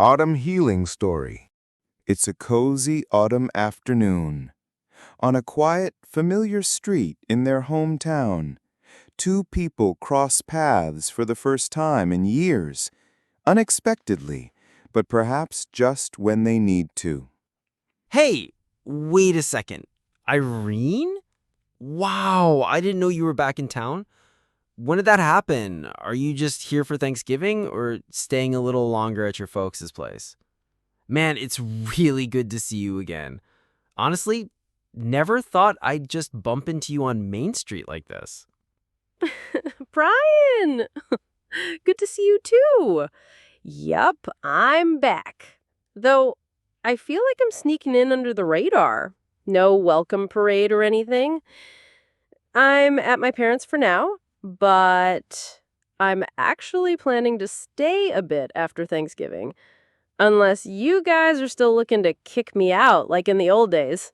Autumn Healing Story. It's a cozy autumn afternoon. On a quiet, familiar street in their hometown, two people cross paths for the first time in years, unexpectedly, but perhaps just when they need to. Hey, wait a second. Irene? Wow, I didn't know you were back in town. When did that happen? Are you just here for Thanksgiving or staying a little longer at your folks' place? Man, it's really good to see you again. Honestly, never thought I'd just bump into you on Main Street like this. Brian! Good to see you too. Yup, I'm back. Though, I feel like I'm sneaking in under the radar. No welcome parade or anything. I'm at my parents' for now, but I'm actually planning to stay a bit after Thanksgiving. Unless you guys are still looking to kick me out like in the old days.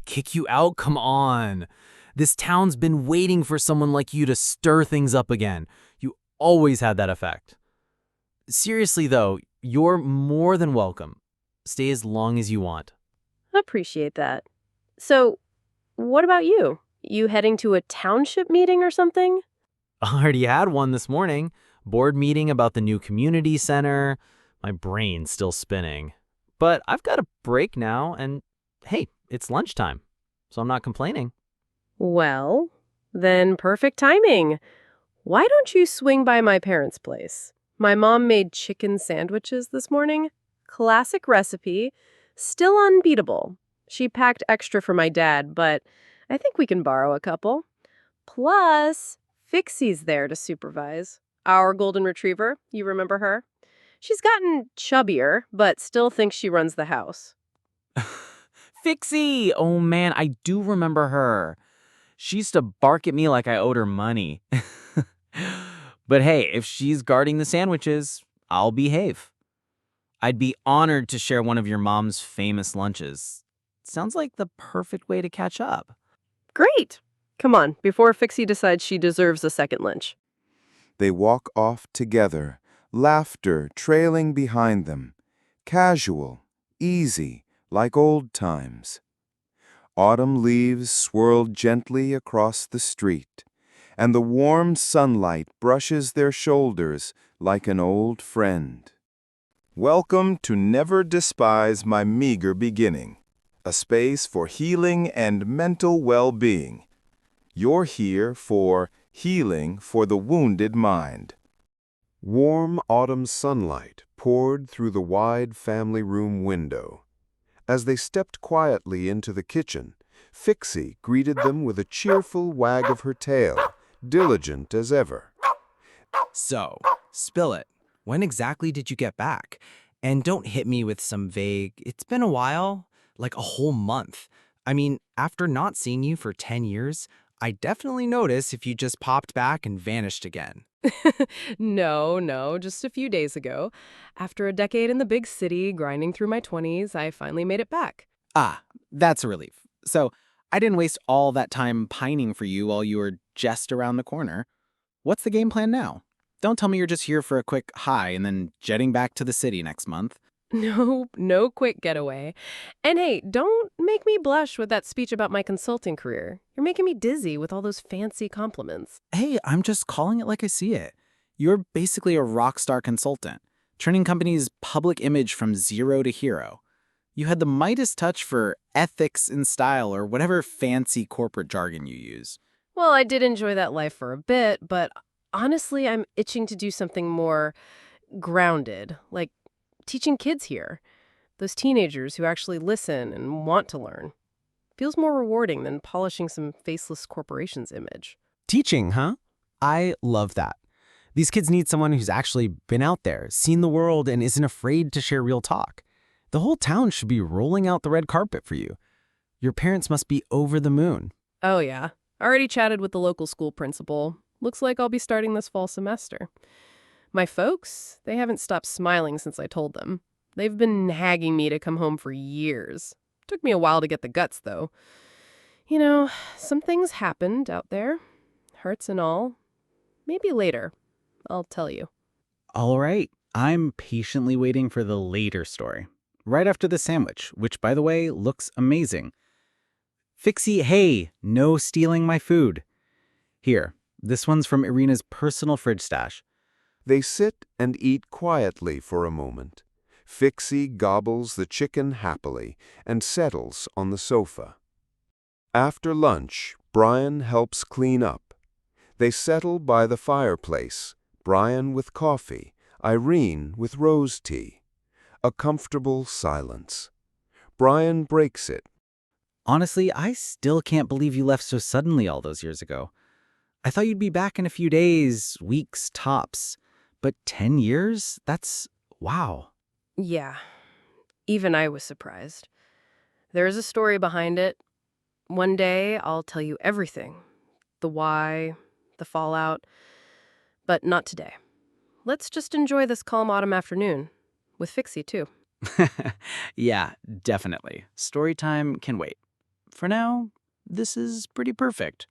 Kick you out? Come on. This town's been waiting for someone like you to stir things up again. You always had that effect. Seriously, though, you're more than welcome. Stay as long as you want. Appreciate that. So, what about you? You heading to a township meeting or something? I already had one this morning. Board meeting about the new community center. My brain's still spinning. But I've got a break now, and hey, it's lunchtime, so I'm not complaining. Well, then perfect timing. Why don't you swing by my parents' place? My mom made chicken sandwiches this morning. Classic recipe. Still unbeatable. She packed extra for my dad, but I think we can borrow a couple. Plus, Fixie's there to supervise. Our golden retriever, you remember her? She's gotten chubbier, but still thinks she runs the house. Fixie! Oh man, I do remember her. She used to bark at me like I owed her money. But hey, if she's guarding the sandwiches, I'll behave. I'd be honored to share one of your mom's famous lunches. Sounds like the perfect way to catch up. Great! Come on, before Fixie decides she deserves a second lunch. They walk off together, laughter trailing behind them. Casual, easy, like old times. Autumn leaves swirl gently across the street, and the warm sunlight brushes their shoulders like an old friend. Welcome to Never Despise My Meager Beginning, a space for healing and mental well-being. You're here for healing for the wounded mind. Warm autumn sunlight poured through the wide family room window. As they stepped quietly into the kitchen, Fixie greeted them with a cheerful wag of her tail, diligent as ever. So, spill it. When exactly did you get back? And don't hit me with some vague, it's been a while, like a whole month. I mean, after not seeing you for 10 years, I definitely notice if you just popped back and vanished again. No, just a few days ago. After a decade in the big city, grinding through my 20s, I finally made it back. Ah, that's a relief. So, I didn't waste all that time pining for you while you were just around the corner. What's the game plan now? Don't tell me you're just here for a quick hi and then jetting back to the city next month. No quick getaway. And hey, don't make me blush with that speech about my consulting career. You're making me dizzy with all those fancy compliments. Hey, I'm just calling it like I see it. You're basically a rock star consultant, turning companies' public image from zero to hero. You had the Midas touch for ethics and style or whatever fancy corporate jargon you use. Well, I did enjoy that life for a bit, but honestly, I'm itching to do something more grounded, like teaching kids here. Those teenagers who actually listen and want to learn. Feels more rewarding than polishing some faceless corporation's image. Teaching, huh? I love that. These kids need someone who's actually been out there, seen the world, and isn't afraid to share real talk. The whole town should be rolling out the red carpet for you. Your parents must be over the moon. Oh yeah, already chatted with the local school principal. Looks like I'll be starting this fall semester. My folks, they haven't stopped smiling since I told them. They've been nagging me to come home for years. Took me a while to get the guts, though. You know, some things happened out there. Hurts and all. Maybe later. I'll tell you. All right. I'm patiently waiting for the later story, right after the sandwich, which, by the way, looks amazing. Fixie, hey, no stealing my food. Here, this one's from Irina's personal fridge stash. They sit and eat quietly for a moment. Fixie gobbles the chicken happily and settles on the sofa. After lunch, Brian helps clean up. They settle by the fireplace, Brian with coffee, Irene with rose tea. A comfortable silence. Brian breaks it. Honestly, I still can't believe you left so suddenly all those years ago. I thought you'd be back in a few days, weeks, tops. But 10 years? That's wow. Yeah, even I was surprised. There is a story behind it. One day, I'll tell you everything. The why, the fallout, but not today. Let's just enjoy this calm autumn afternoon. With Fixie, too. Yeah, definitely. Story time can wait. For now, this is pretty perfect.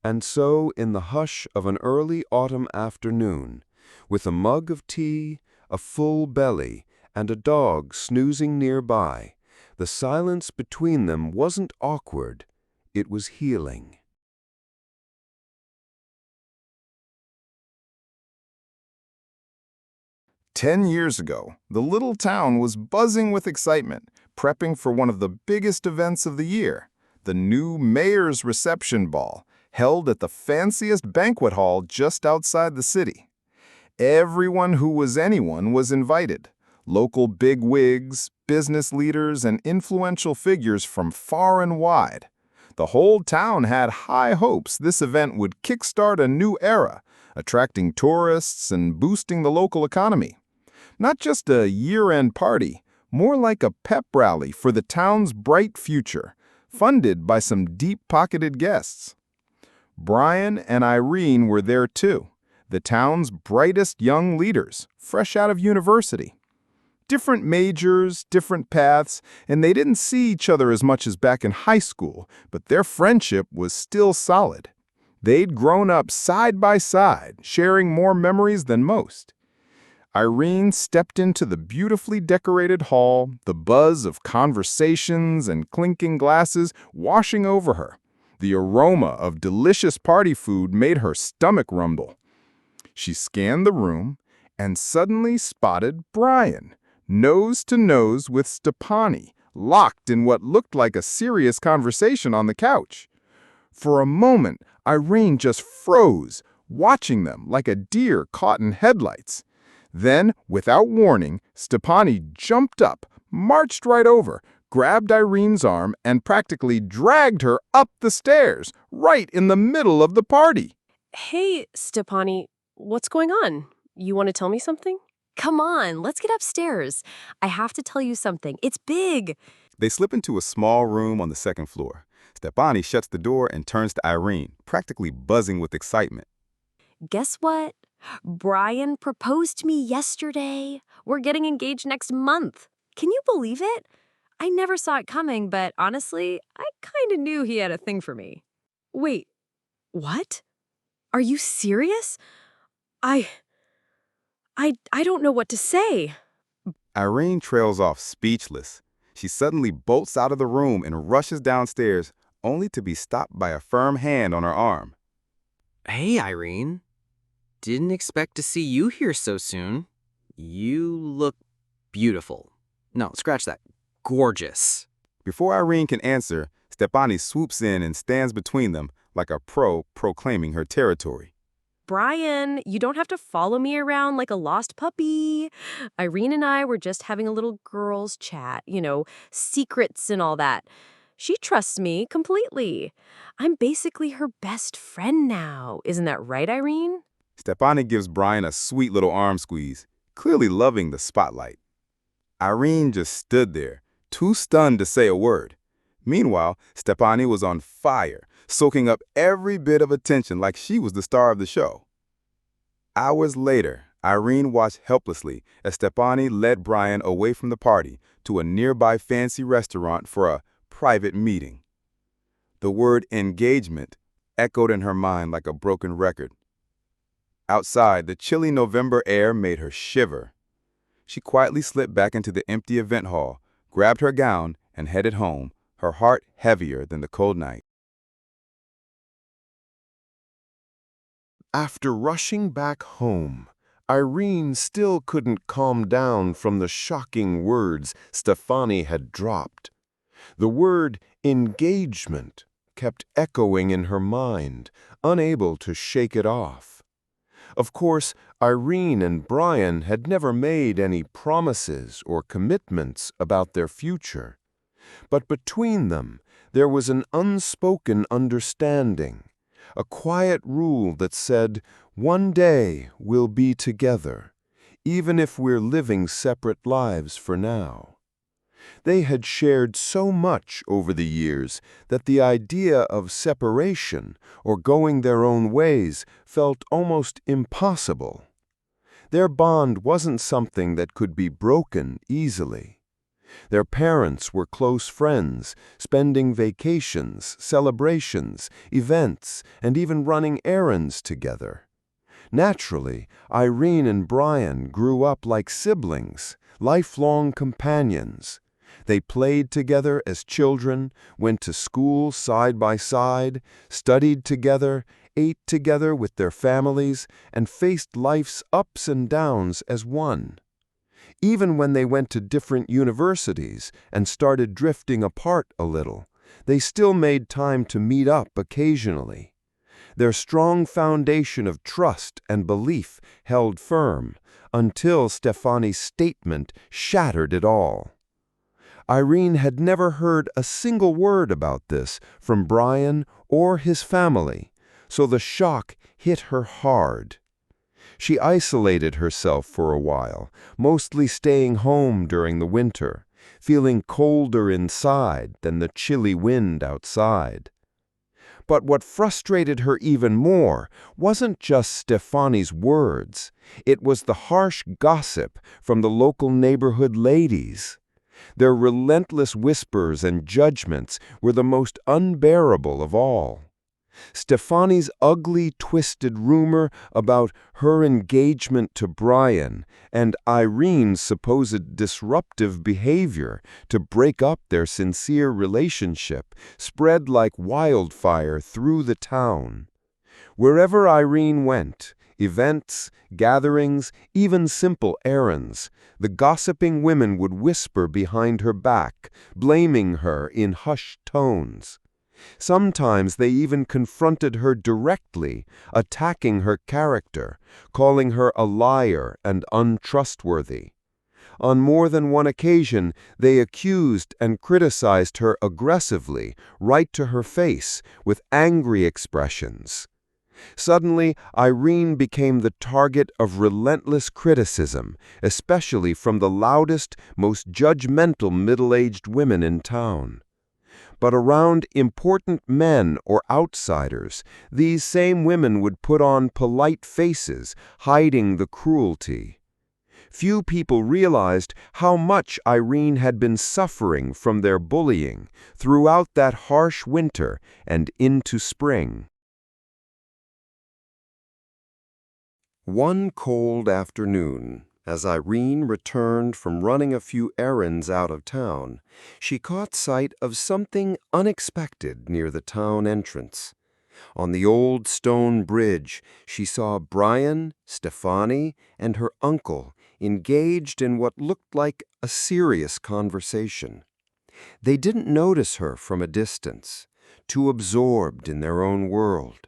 And so, in the hush of an early autumn afternoon, with a mug of tea, a full belly, and a dog snoozing nearby, the silence between them wasn't awkward, it was healing. "10 years ago, the little town was buzzing with excitement, prepping for one of the biggest events of the year, the new mayor's reception ball, held at the fanciest banquet hall just outside the city. Everyone who was anyone was invited. Local bigwigs, business leaders, and influential figures from far and wide. The whole town had high hopes this event would kickstart a new era, attracting tourists and boosting the local economy. Not just a year-end party, more like a pep rally for the town's bright future, funded by some deep-pocketed guests. Brian and Irene were there too, the town's brightest young leaders, fresh out of university. Different majors, different paths, and they didn't see each other as much as back in high school, but their friendship was still solid. They'd grown up side by side, sharing more memories than most. Irene stepped into the beautifully decorated hall, the buzz of conversations and clinking glasses washing over her. The aroma of delicious party food made her stomach rumble. She scanned the room and suddenly spotted Brian, nose to nose with Stepani, locked in what looked like a serious conversation on the couch. For a moment, Irene just froze, watching them like a deer caught in headlights. Then, without warning, Stepani jumped up, marched right over, grabbed Irene's arm, and practically dragged her up the stairs, right in the middle of the party. Hey, Stepani, what's going on? You want to tell me something? Come on, let's get upstairs. I have to tell you something. It's big. They slip into a small room on the second floor. Stepani shuts the door and turns to Irene, practically buzzing with excitement. Guess what? Brian proposed to me yesterday. We're getting engaged next month. Can you believe it? I never saw it coming, but honestly, I kind of knew he had a thing for me. Wait, what? Are you serious? I don't know what to say. Irene trails off speechless. She suddenly bolts out of the room and rushes downstairs, only to be stopped by a firm hand on her arm. Hey, Irene. Didn't expect to see you here so soon. You look beautiful. No, scratch that. Gorgeous. Before Irene can answer, Stepani swoops in and stands between them like a pro proclaiming her territory. Brian, you don't have to follow me around like a lost puppy. Irene and I were just having a little girls' chat, secrets and all that. She trusts me completely. I'm basically her best friend now. Isn't that right, Irene? Stepani gives Brian a sweet little arm squeeze, clearly loving the spotlight. Irene just stood there, too stunned to say a word. Meanwhile, Stepani was on fire, soaking up every bit of attention like she was the star of the show. Hours later, Irene watched helplessly as Stepani led Brian away from the party to a nearby fancy restaurant for a private meeting. The word engagement echoed in her mind like a broken record. Outside, the chilly November air made her shiver. She quietly slipped back into the empty event hall, grabbed her gown, and headed home, her heart heavier than the cold night. After rushing back home, Irene still couldn't calm down from the shocking words Stefani had dropped. The word engagement kept echoing in her mind, unable to shake it off. Of course, Irene and Brian had never made any promises or commitments about their future. But between them, there was an unspoken understanding, a quiet rule that said, one day we'll be together, even if we're living separate lives for now. They had shared so much over the years that the idea of separation or going their own ways felt almost impossible. Their bond wasn't something that could be broken easily. Their parents were close friends, spending vacations, celebrations, events, and even running errands together. Naturally, Irene and Brian grew up like siblings, lifelong companions. They played together as children, went to school side by side, studied together, ate together with their families, and faced life's ups and downs as one. Even when they went to different universities and started drifting apart a little, they still made time to meet up occasionally. Their strong foundation of trust and belief held firm until Stefani's statement shattered it all. Irene had never heard a single word about this from Brian or his family, so the shock hit her hard. She isolated herself for a while, mostly staying home during the winter, feeling colder inside than the chilly wind outside. But what frustrated her even more wasn't just Stefani's words. It was the harsh gossip from the local neighborhood ladies. Their relentless whispers and judgments were the most unbearable of all. Stefani's ugly, twisted rumor about her engagement to Brian and Irene's supposed disruptive behavior to break up their sincere relationship spread like wildfire through the town. Wherever Irene went, events, gatherings, even simple errands, the gossiping women would whisper behind her back, blaming her in hushed tones. Sometimes they even confronted her directly, attacking her character, calling her a liar and untrustworthy. On more than one occasion, they accused and criticized her aggressively, right to her face, with angry expressions. Suddenly, Irene became the target of relentless criticism, especially from the loudest, most judgmental middle-aged women in town. But around important men or outsiders, these same women would put on polite faces, hiding the cruelty. Few people realized how much Irene had been suffering from their bullying throughout that harsh winter and into spring. One cold afternoon, as Irene returned from running a few errands out of town, she caught sight of something unexpected near the town entrance. On the old stone bridge, she saw Brian, Stefani, and her uncle engaged in what looked like a serious conversation. They didn't notice her from a distance, too absorbed in their own world.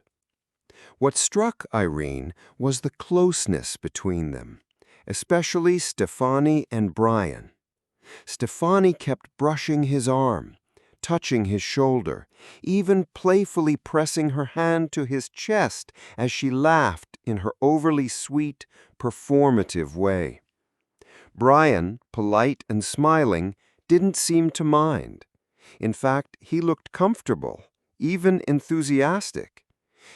What struck Irene was the closeness between them, especially Stefani and Brian. Stefani kept brushing his arm, touching his shoulder, even playfully pressing her hand to his chest as she laughed in her overly sweet, performative way. Brian, polite and smiling, didn't seem to mind. In fact, he looked comfortable, even enthusiastic.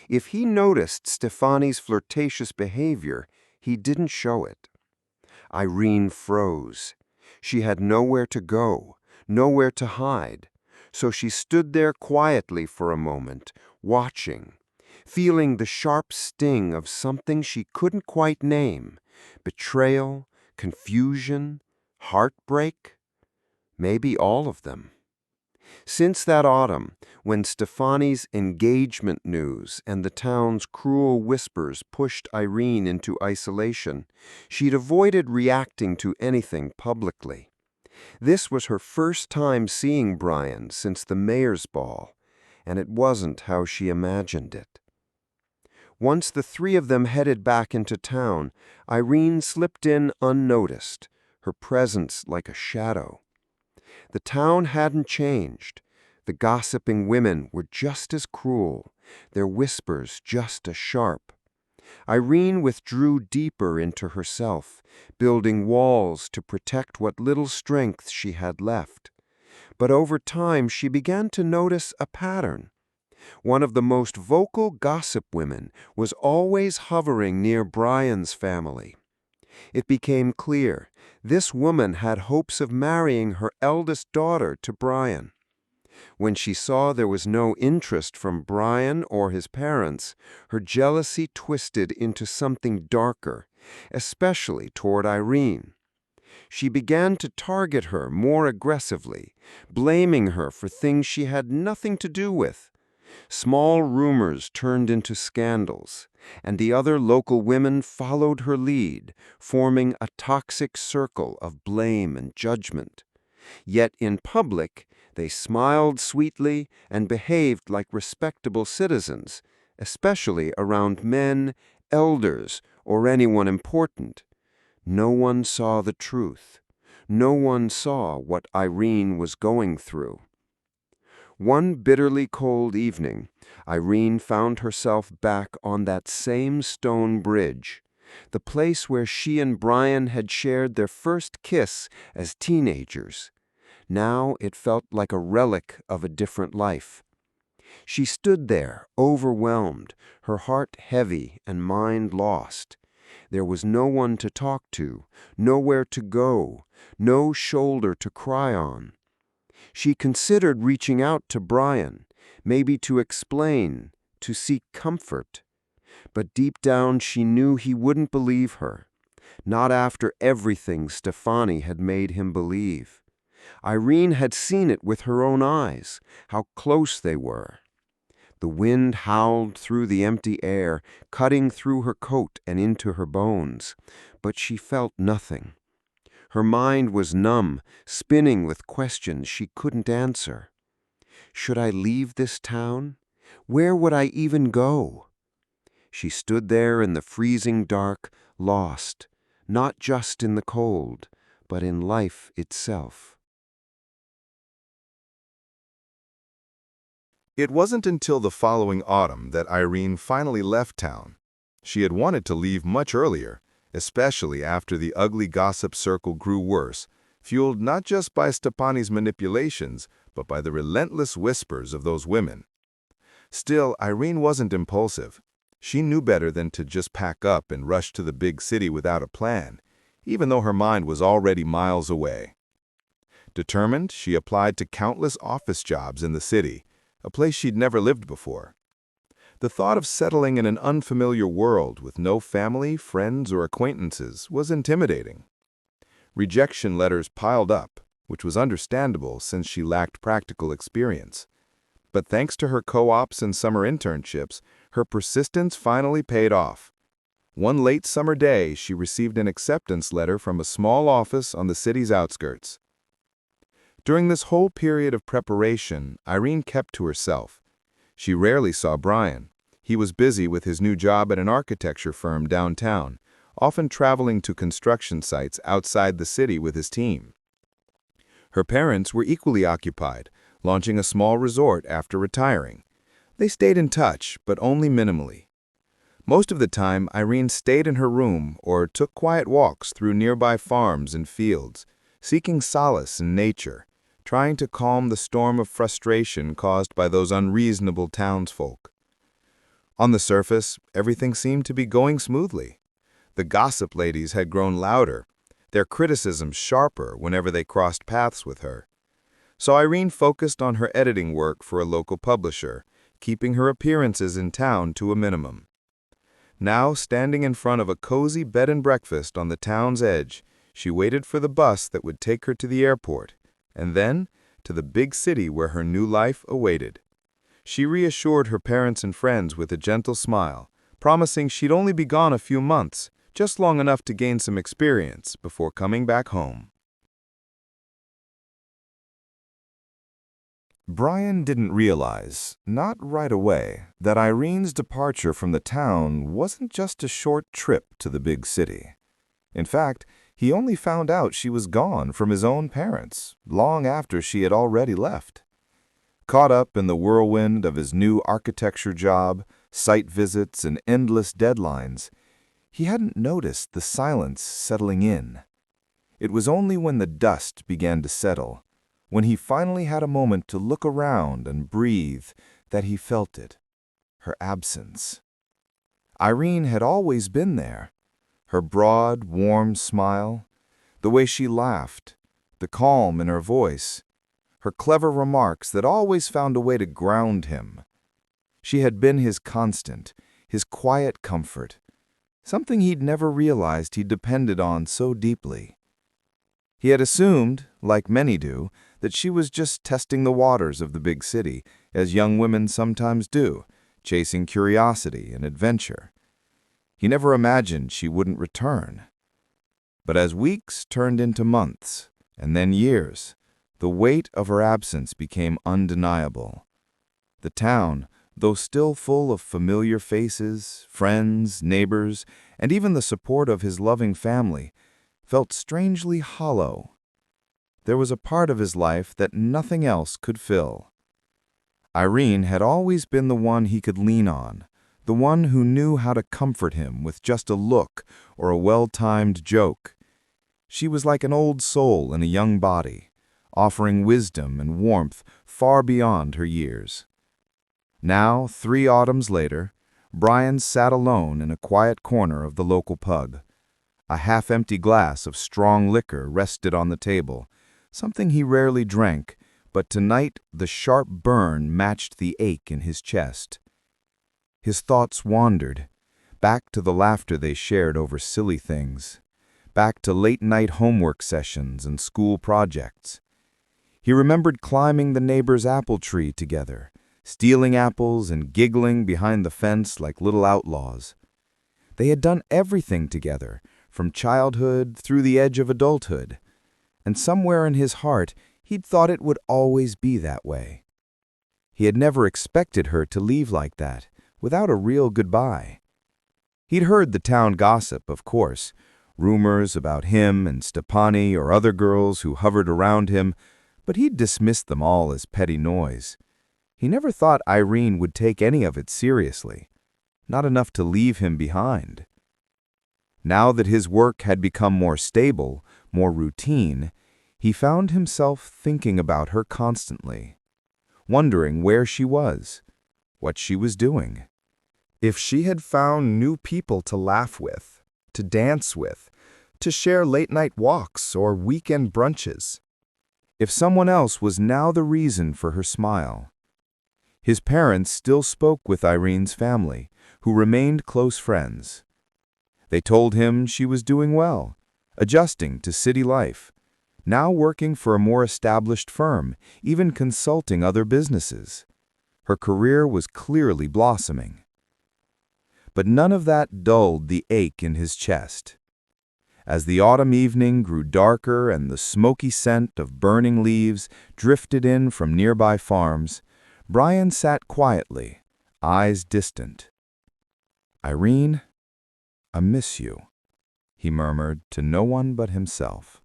If he noticed Stefani's flirtatious behavior, he didn't show it. Irene froze. She had nowhere to go, nowhere to hide, so she stood there quietly for a moment, watching, feeling the sharp sting of something she couldn't quite name, betrayal, confusion, heartbreak? Maybe all of them. Since that autumn, when Stefani's engagement news and the town's cruel whispers pushed Irene into isolation, she'd avoided reacting to anything publicly. This was her first time seeing Brian since the mayor's ball, and it wasn't how she imagined it. Once the three of them headed back into town, Irene slipped in unnoticed, her presence like a shadow. The town hadn't changed. The gossiping women were just as cruel, their whispers just as sharp. Irene withdrew deeper into herself, building walls to protect what little strength she had left. But over time she began to notice a pattern. One of the most vocal gossip women was always hovering near Brian's family. It became clear this woman had hopes of marrying her eldest daughter to Brian. When she saw there was no interest from Brian or his parents, her jealousy twisted into something darker, especially toward Irene. She began to target her more aggressively, blaming her for things she had nothing to do with. Small rumors turned into scandals, and the other local women followed her lead, forming a toxic circle of blame and judgment. Yet in public, they smiled sweetly and behaved like respectable citizens, especially around men, elders, or anyone important. No one saw the truth. No one saw what Irene was going through. One bitterly cold evening, Irene found herself back on that same stone bridge, the place where she and Brian had shared their first kiss as teenagers. Now it felt like a relic of a different life. She stood there, overwhelmed, her heart heavy and mind lost. There was no one to talk to, nowhere to go, no shoulder to cry on. She considered reaching out to Brian, maybe to explain, to seek comfort. But deep down she knew he wouldn't believe her, not after everything Stefani had made him believe. Irene had seen it with her own eyes, how close they were. The wind howled through the empty air, cutting through her coat and into her bones, but she felt nothing. Her mind was numb, spinning with questions she couldn't answer. Should I leave this town? Where would I even go? She stood there in the freezing dark, lost, not just in the cold, but in life itself. It wasn't until the following autumn that Irene finally left town. She had wanted to leave much earlier, especially after the ugly gossip circle grew worse, fueled not just by Stefani's manipulations, but by the relentless whispers of those women. Still, Irene wasn't impulsive. She knew better than to just pack up and rush to the big city without a plan, even though her mind was already miles away. Determined, she applied to countless office jobs in the city, a place she'd never lived before. The thought of settling in an unfamiliar world with no family, friends, or acquaintances was intimidating. Rejection letters piled up, which was understandable since she lacked practical experience. But thanks to her co-ops and summer internships, her persistence finally paid off. One late summer day, she received an acceptance letter from a small office on the city's outskirts. During this whole period of preparation, Irene kept to herself. She rarely saw Brian. He was busy with his new job at an architecture firm downtown, often traveling to construction sites outside the city with his team. Her parents were equally occupied, launching a small resort after retiring. They stayed in touch, but only minimally. Most of the time, Irene stayed in her room or took quiet walks through nearby farms and fields, seeking solace in nature, trying to calm the storm of frustration caused by those unreasonable townsfolk. On the surface, everything seemed to be going smoothly. The gossip ladies had grown louder, their criticisms sharper whenever they crossed paths with her. So Irene focused on her editing work for a local publisher, keeping her appearances in town to a minimum. Now, standing in front of a cozy bed and breakfast on the town's edge, She waited for the bus that would take her to the airport, and then to the big city where her new life awaited. She reassured her parents and friends with a gentle smile, promising she'd only be gone a few months, just long enough to gain some experience before coming back home. Brian didn't realize, not right away, that Irene's departure from the town wasn't just a short trip to the big city. In fact, he only found out she was gone from his own parents, long after she had already left. Caught up in the whirlwind of his new architecture job, site visits, and endless deadlines, he hadn't noticed the silence settling in. It was only when the dust began to settle, when he finally had a moment to look around and breathe, that he felt it. Her absence. Irene had always been there. Her broad, warm smile, the way she laughed, the calm in her voice, her clever remarks that always found a way to ground him. She had been his constant, his quiet comfort, something he'd never realized he depended on so deeply. He had assumed, like many do, that she was just testing the waters of the big city, as young women sometimes do, chasing curiosity and adventure. He never imagined she wouldn't return. But as weeks turned into months, and then years, the weight of her absence became undeniable. The town, though still full of familiar faces, friends, neighbors, and even the support of his loving family, felt strangely hollow. There was a part of his life that nothing else could fill. Irene had always been the one he could lean on, the one who knew how to comfort him with just a look or a well-timed joke. She was like an old soul in a young body, offering wisdom and warmth far beyond her years. Now, 3 autumns later, Brian sat alone in a quiet corner of the local pub. A half-empty glass of strong liquor rested on the table, something he rarely drank, but tonight the sharp burn matched the ache in his chest. His thoughts wandered, back to the laughter they shared over silly things, back to late-night homework sessions and school projects. He remembered climbing the neighbor's apple tree together, stealing apples and giggling behind the fence like little outlaws. They had done everything together, from childhood through the edge of adulthood, and somewhere in his heart he'd thought it would always be that way. He had never expected her to leave like that, without a real goodbye. He'd heard the town gossip, of course, rumors about him and Stepani or other girls who hovered around him, but he'd dismissed them all as petty noise. He never thought Irene would take any of it seriously, not enough to leave him behind. Now that his work had become more stable, more routine, he found himself thinking about her constantly, wondering where she was, what she was doing. If she had found new people to laugh with, to dance with, to share late-night walks or weekend brunches. If someone else was now the reason for her smile. His parents still spoke with Irene's family, who remained close friends. They told him she was doing well, adjusting to city life, now working for a more established firm, even consulting other businesses. Her career was clearly blossoming. But none of that dulled the ache in his chest. As the autumn evening grew darker and the smoky scent of burning leaves drifted in from nearby farms, Brian sat quietly, eyes distant. "Irene, I miss you," he murmured to no one but himself.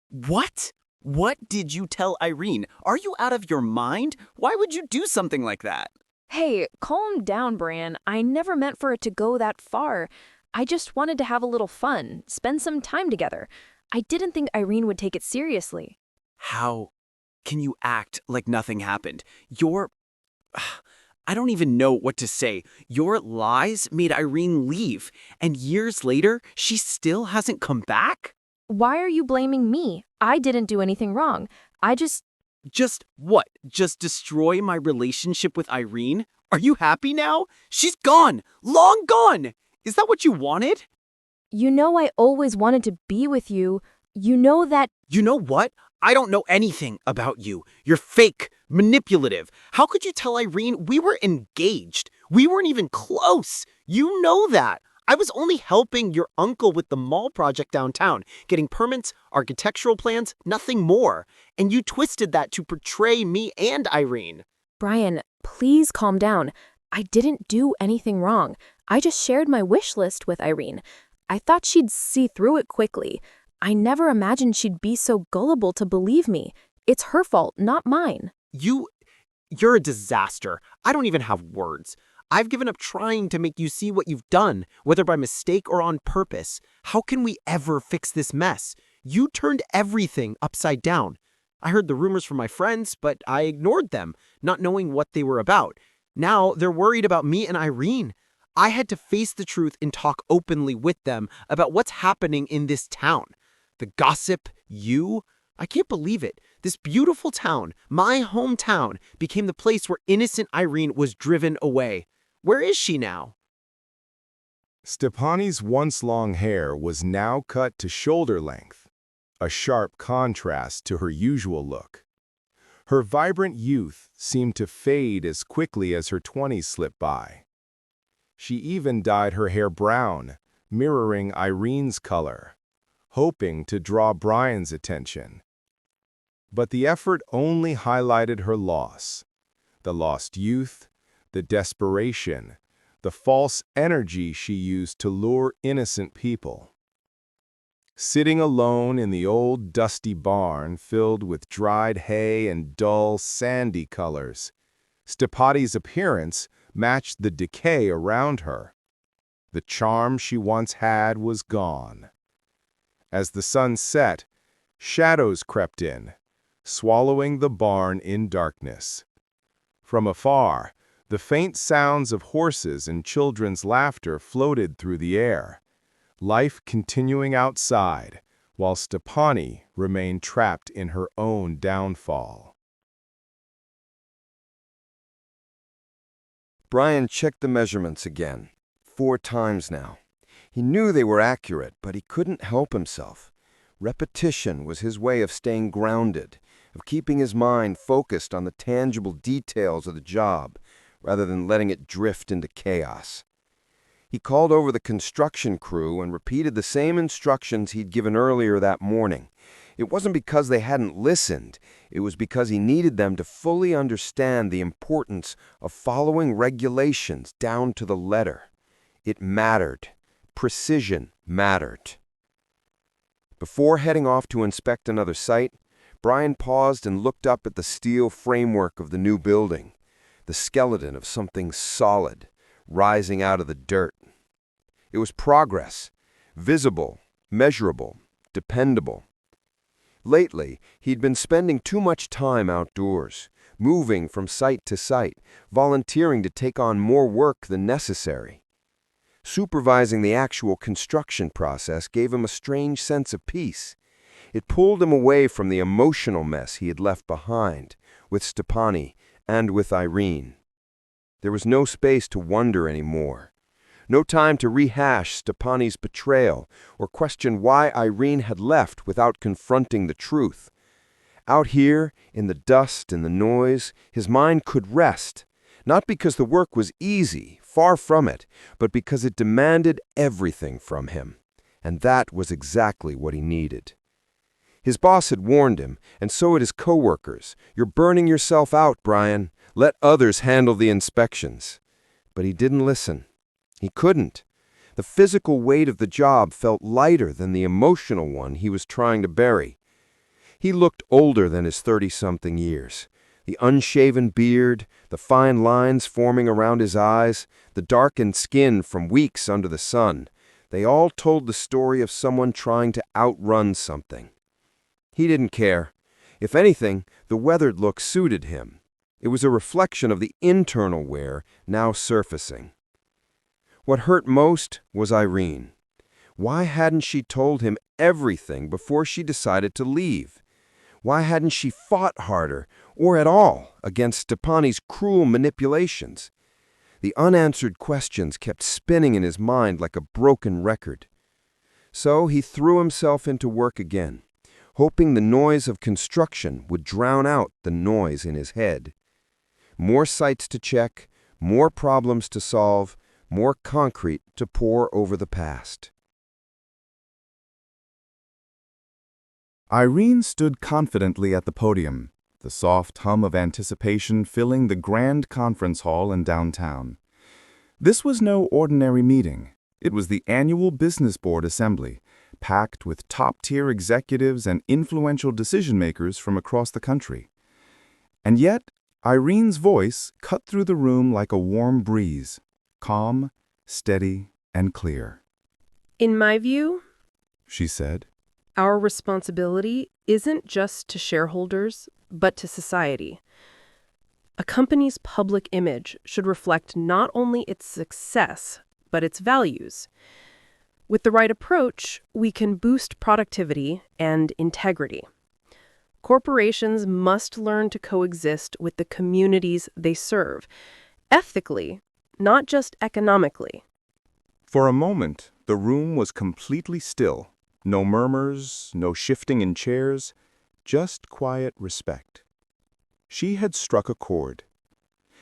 What? What did you tell Irene? Are you out of your mind? Why would you do something like that? Hey, calm down, Bran. I never meant for it to go that far. I just wanted to have a little fun, spend some time together. I didn't think Irene would take it seriously. How can you act like nothing happened? I don't even know what to say. Your lies made Irene leave, and years later, she still hasn't come back? Why are you blaming me? I didn't do anything wrong. Just what? Just destroy my relationship with Irene? Are you happy now? She's gone! Long gone! Is that what you wanted? You know I always wanted to be with you. You know that. You know what? I don't know anything about you. You're fake, manipulative. How could you tell Irene we were engaged? We weren't even close. You know that. I was only helping your uncle with the mall project downtown, getting permits, architectural plans, nothing more. And you twisted that to portray me and Irene. Brian, please calm down. I didn't do anything wrong. I just shared my wish list with Irene. I thought she'd see through it quickly. I never imagined she'd be so gullible to believe me. It's her fault, not mine. You're a disaster. I don't even have words. I've given up trying to make you see what you've done, whether by mistake or on purpose. How can we ever fix this mess? You turned everything upside down. I heard the rumors from my friends, but I ignored them, not knowing what they were about. Now they're worried about me and Irene. I had to face the truth and talk openly with them about what's happening in this town. The gossip, I can't believe it. This beautiful town, my hometown, became the place where innocent Irene was driven away. Where is she now? Stepani's once long hair was now cut to shoulder length, a sharp contrast to her usual look. Her vibrant youth seemed to fade as quickly as her 20s slipped by. She even dyed her hair brown, mirroring Irene's color, hoping to draw Brian's attention. But the effort only highlighted her loss. The lost youth, the desperation, the false energy she used to lure innocent people. Sitting alone in the old dusty barn filled with dried hay and dull, sandy colors, Stepani's appearance matched the decay around her. The charm she once had was gone. As the sun set, shadows crept in, swallowing the barn in darkness. From afar, the faint sounds of horses and children's laughter floated through the air, life continuing outside, while Stepani remained trapped in her own downfall. Brian checked the measurements again, 4 times now. He knew they were accurate, but he couldn't help himself. Repetition was his way of staying grounded, of keeping his mind focused on the tangible details of the job, rather than letting it drift into chaos. He called over the construction crew and repeated the same instructions he'd given earlier that morning. It wasn't because they hadn't listened. It was because he needed them to fully understand the importance of following regulations down to the letter. It mattered. Precision mattered. Before heading off to inspect another site, Brian paused and looked up at the steel framework of the new building, the skeleton of something solid, rising out of the dirt. It was progress, visible, measurable, dependable. Lately, he'd been spending too much time outdoors, moving from site to site, volunteering to take on more work than necessary. Supervising the actual construction process gave him a strange sense of peace. It pulled him away from the emotional mess he had left behind, with Stepani and with Irene. There was no space to wonder anymore. No time to rehash Stepani's betrayal or question why Irene had left without confronting the truth. Out here, in the dust and the noise, his mind could rest, not because the work was easy, far from it, but because it demanded everything from him. And that was exactly what he needed. His boss had warned him, and so had his coworkers. "You're burning yourself out, Brian. Let others handle the inspections." But he didn't listen. He couldn't. The physical weight of the job felt lighter than the emotional one he was trying to bury. He looked older than his 30-something years. The unshaven beard, the fine lines forming around his eyes, the darkened skin from weeks under the sun, they all told the story of someone trying to outrun something. He didn't care. If anything, the weathered look suited him. It was a reflection of the internal wear now surfacing. What hurt most was Irene. Why hadn't she told him everything before she decided to leave? Why hadn't she fought harder, or at all, against Stepani's cruel manipulations? The unanswered questions kept spinning in his mind like a broken record. So he threw himself into work again, hoping the noise of construction would drown out the noise in his head. More sites to check, more problems to solve, more concrete to pour over the past. Irene stood confidently at the podium, the soft hum of anticipation filling the grand conference hall in downtown. This was no ordinary meeting. It was the annual Business Board Assembly, packed with top-tier executives and influential decision-makers from across the country. And yet, Irene's voice cut through the room like a warm breeze, calm, steady, and clear. In my view, She said, our responsibility isn't just to shareholders, but to society. A company's public image should reflect not only its success, but its values. With the right approach, we can boost productivity and integrity. Corporations must learn to coexist with the communities they serve, ethically, not just economically. For a moment, the room was completely still. No murmurs, no shifting in chairs, just quiet respect. She had struck a chord.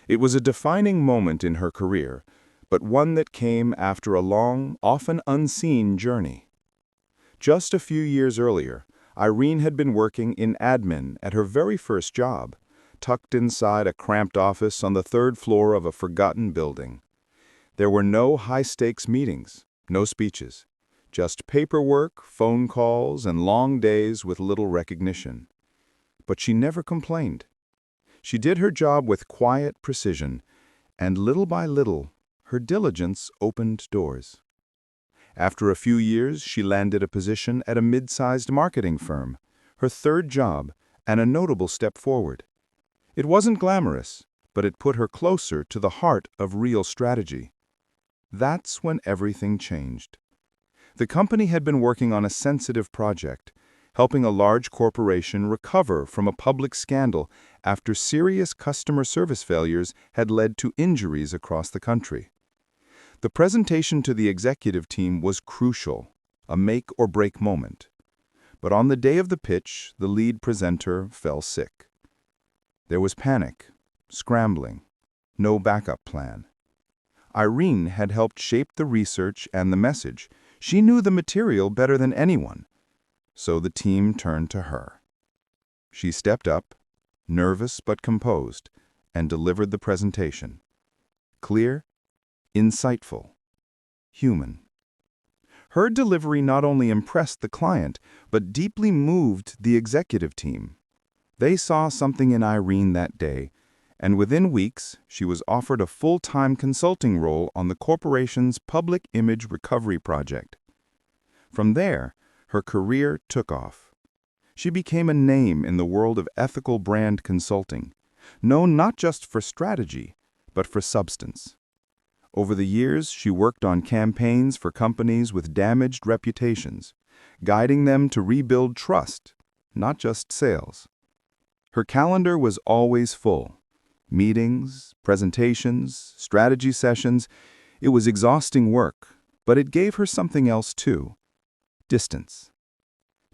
It was a defining moment in her career, but one that came after a long, often unseen journey. Just a few years earlier, Irene had been working in admin at her very first job, tucked inside a cramped office on the third floor of a forgotten building. There were no high-stakes meetings, no speeches. Just paperwork, phone calls, and long days with little recognition. But she never complained. She did her job with quiet precision, and little by little, her diligence opened doors. After a few years, she landed a position at a mid-sized marketing firm, her third job, and a notable step forward. It wasn't glamorous, but it put her closer to the heart of real strategy. That's when everything changed. The company had been working on a sensitive project, helping a large corporation recover from a public scandal after serious customer service failures had led to injuries across the country. The presentation to the executive team was crucial, a make-or-break moment. But on the day of the pitch, the lead presenter fell sick. There was panic, scrambling, no backup plan. Irene had helped shape the research and the message. She knew the material better than anyone, so the team turned to her. She stepped up, nervous but composed, and delivered the presentation. Clear, insightful, human. Her delivery not only impressed the client, but deeply moved the executive team. They saw something in Irene that day, and within weeks, she was offered a full-time consulting role on the corporation's public image recovery project. From there, her career took off. She became a name in the world of ethical brand consulting, known not just for strategy, but for substance. Over the years, she worked on campaigns for companies with damaged reputations, guiding them to rebuild trust, not just sales. Her calendar was always full. Meetings, presentations, strategy sessions. It was exhausting work, but it gave her something else too. Distance.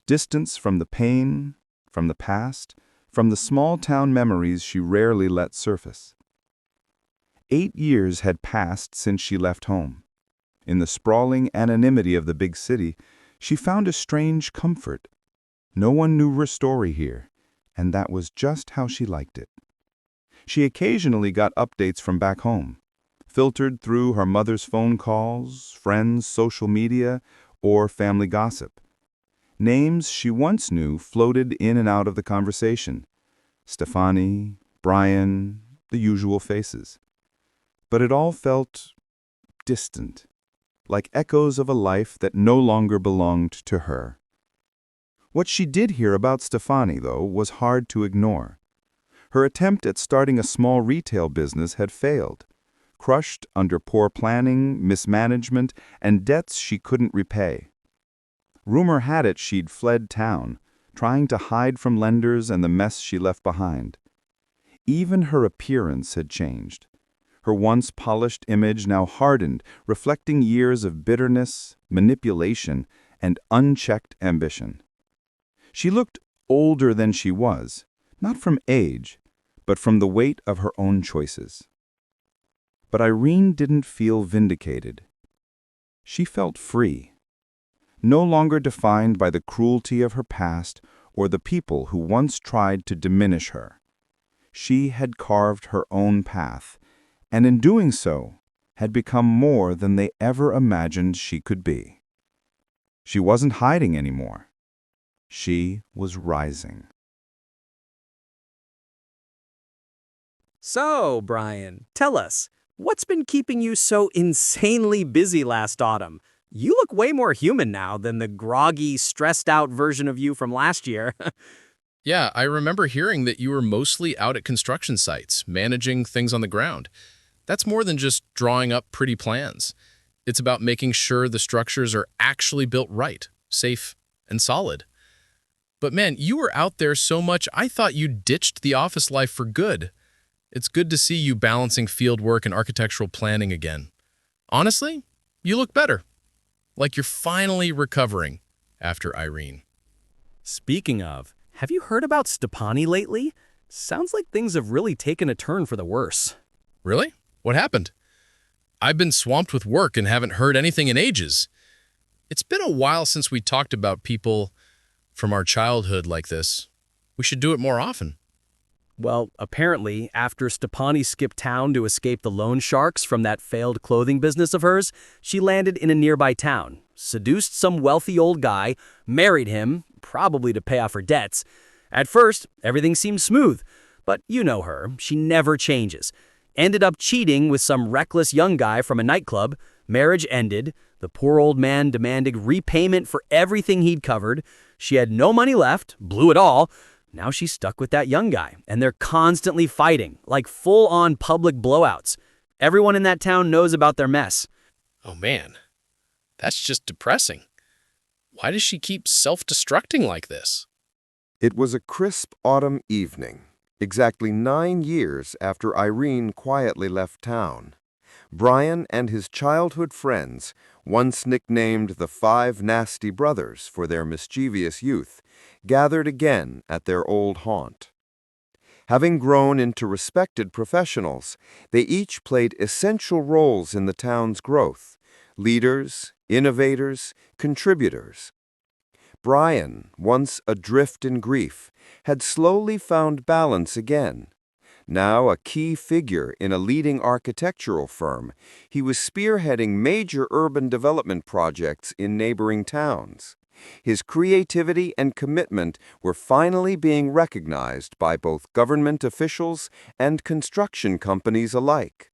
Distance from the pain, from the past, from the small-town memories she rarely let surface. 8 years had passed since she left home. In the sprawling anonymity of the big city, she found a strange comfort. No one knew her story here, and that was just how she liked it. She occasionally got updates from back home, filtered through her mother's phone calls, friends' social media, or family gossip. Names she once knew floated in and out of the conversation. Stefani, Brian, the usual faces. But it all felt distant, like echoes of a life that no longer belonged to her. What she did hear about Stefani, though, was hard to ignore. Her attempt at starting a small retail business had failed, crushed under poor planning, mismanagement, and debts she couldn't repay. Rumor had it she'd fled town, trying to hide from lenders and the mess she left behind. Even her appearance had changed. her once polished image now hardened, reflecting years of bitterness, manipulation, and unchecked ambition. She looked older than she was, not from age, but from the weight of her own choices. But Irene didn't feel vindicated. She felt free, no longer defined by the cruelty of her past or the people who once tried to diminish her. She had carved her own path, and in doing so, had become more than they ever imagined she could be. She wasn't hiding anymore. She was rising. So, Brian, tell us, what's been keeping you so insanely busy last autumn? You look way more human now than the groggy, stressed-out version of you from last year. Yeah, I remember hearing that you were mostly out at construction sites, managing things on the ground. That's more than just drawing up pretty plans. It's about making sure the structures are actually built right, safe, and solid. But man, you were out there so much, I thought you ditched the office life for good. It's good to see you balancing field work and architectural planning again. Honestly, you look better. Like you're finally recovering after Irene. Speaking of, have you heard about Stepani lately? Sounds like things have really taken a turn for the worse. Really? What happened? I've been swamped with work and haven't heard anything in ages. It's been a while since we talked about people from our childhood like this. We should do it more often. Well, apparently, after Stepani skipped town to escape the loan sharks from that failed clothing business of hers, she landed in a nearby town, seduced some wealthy old guy, married him, probably to pay off her debts. At first, everything seemed smooth, but you know her, she never changes. Ended up cheating with some reckless young guy from a nightclub, marriage ended, the poor old man demanded repayment for everything he'd covered, she had no money left, blew it all. Now she's stuck with that young guy, and they're constantly fighting, like full-on public blowouts. Everyone in that town knows about their mess. Oh man, that's just depressing. Why does she keep self-destructing like this? It was a crisp autumn evening, exactly 9 years after Irene quietly left town. Brian and his childhood friends, once nicknamed the Five Nasty Brothers for their mischievous youth, gathered again at their old haunt. Having grown into respected professionals, they each played essential roles in the town's growth: leaders, innovators, contributors. Brian, once adrift in grief, had slowly found balance again. Now a key figure in a leading architectural firm, he was spearheading major urban development projects in neighboring towns. His creativity and commitment were finally being recognized by both government officials and construction companies alike.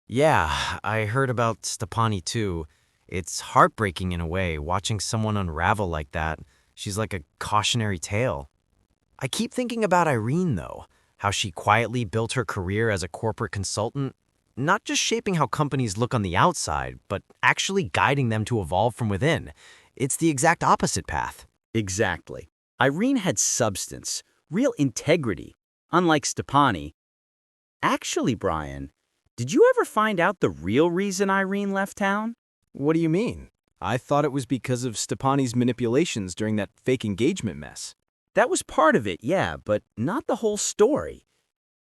Yeah, I heard about Stepani too. It's heartbreaking in a way, watching someone unravel like that. She's like a cautionary tale. I keep thinking about Irene, though, how she quietly built her career as a corporate consultant, not just shaping how companies look on the outside, but actually guiding them to evolve from within. It's the exact opposite path. Exactly. Irene had substance, real integrity, unlike Stepani. Actually, Brian, did you ever find out the real reason Irene left town? What do you mean? I thought it was because of Stepani's manipulations during that fake engagement mess. That was part of it, yeah, but not the whole story.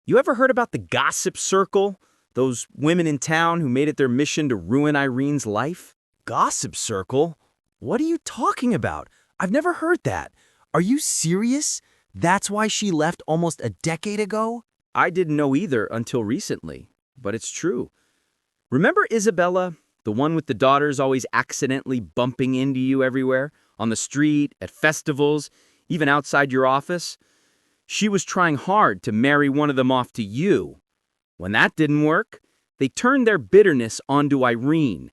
You ever heard about the gossip circle? Those women in town who made it their mission to ruin Irene's life? Gossip circle? What are you talking about? I've never heard that. Are you serious? That's why she left almost a decade ago? I didn't know either until recently, but it's true. Remember Isabella, the one with the daughters always accidentally bumping into you everywhere? On the street, at festivals, even outside your office? She was trying hard to marry one of them off to you. When that didn't work, they turned their bitterness onto Irene.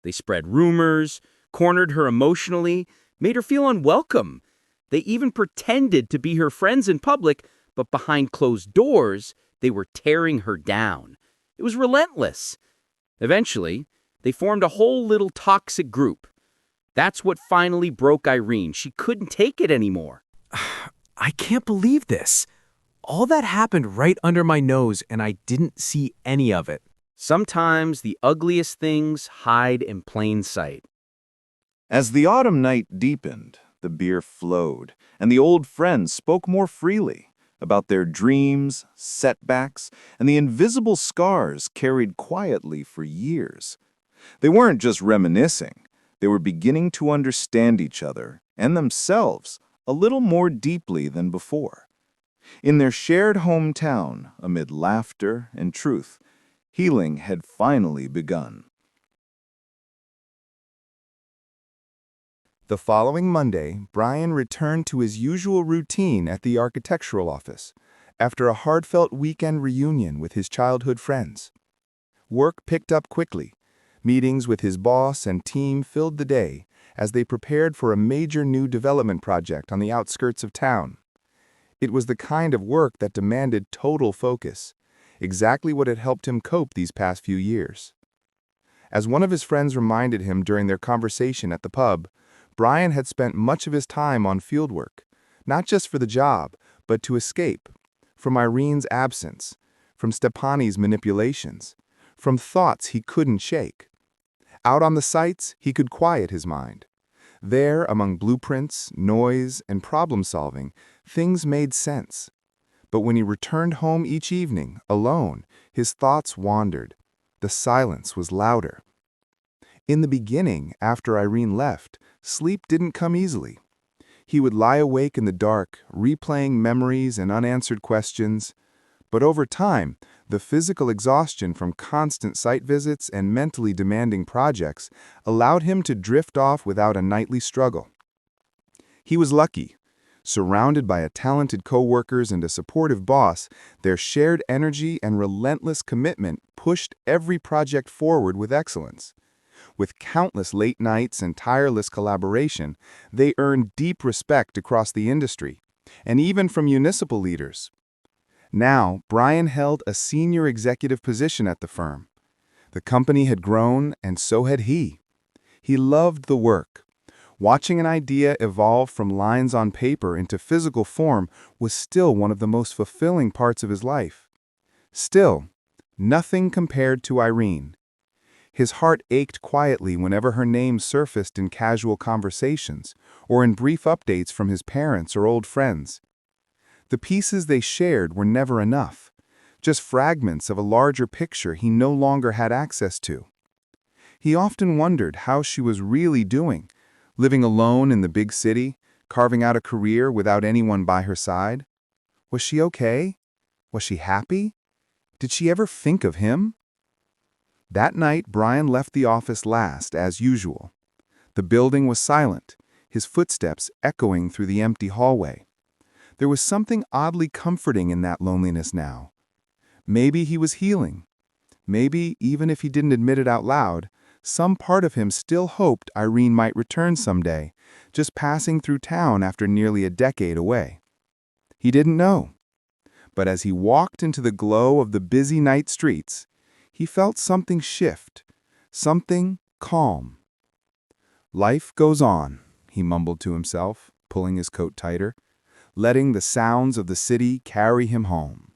They spread rumors, cornered her emotionally, made her feel unwelcome. They even pretended to be her friends in public, but behind closed doors, they were tearing her down. It was relentless. Eventually, they formed a whole little toxic group. That's what finally broke Irene. She couldn't take it anymore. I can't believe this. All that happened right under my nose and I didn't see any of it. Sometimes the ugliest things hide in plain sight. As the autumn night deepened, the beer flowed, and the old friends spoke more freely about their dreams, setbacks, and the invisible scars carried quietly for years. They weren't just reminiscing, they were beginning to understand each other and themselves a little more deeply than before. In their shared hometown, amid laughter and truth, healing had finally begun. The following Monday, Brian returned to his usual routine at the architectural office after a heartfelt weekend reunion with his childhood friends. Work picked up quickly. Meetings with his boss and team filled the day as they prepared for a major new development project on the outskirts of town. It was the kind of work that demanded total focus, exactly what had helped him cope these past few years. As one of his friends reminded him during their conversation at the pub, Brian had spent much of his time on fieldwork, not just for the job, but to escape from Irene's absence, from Stepani's manipulations, from thoughts he couldn't shake. Out on the sites, he could quiet his mind. There, among blueprints, noise, and problem-solving, things made sense. But when he returned home each evening, alone, his thoughts wandered. The silence was louder. In the beginning, after Irene left, sleep didn't come easily. He would lie awake in the dark, replaying memories and unanswered questions. But over time, the physical exhaustion from constant site visits and mentally demanding projects allowed him to drift off without a nightly struggle. He was lucky. Surrounded by talented coworkers and a supportive boss, their shared energy and relentless commitment pushed every project forward with excellence. With countless late nights and tireless collaboration, they earned deep respect across the industry, and even from municipal leaders. Now, Brian held a senior executive position at the firm. The company had grown, and so had he. He loved the work. Watching an idea evolve from lines on paper into physical form was still one of the most fulfilling parts of his life. Still, nothing compared to Irene. His heart ached quietly whenever her name surfaced in casual conversations or in brief updates from his parents or old friends. The pieces they shared were never enough, just fragments of a larger picture he no longer had access to. He often wondered how she was really doing, living alone in the big city, carving out a career without anyone by her side. Was she okay? Was she happy? Did she ever think of him? That night, Brian left the office last, as usual. The building was silent, his footsteps echoing through the empty hallway. There was something oddly comforting in that loneliness now. Maybe he was healing. Maybe, even if he didn't admit it out loud, some part of him still hoped Irene might return someday, just passing through town after nearly a decade away. He didn't know. But as he walked into the glow of the busy night streets, he felt something shift, something calm. Life goes on, he mumbled to himself, pulling his coat tighter, letting the sounds of the city carry him home.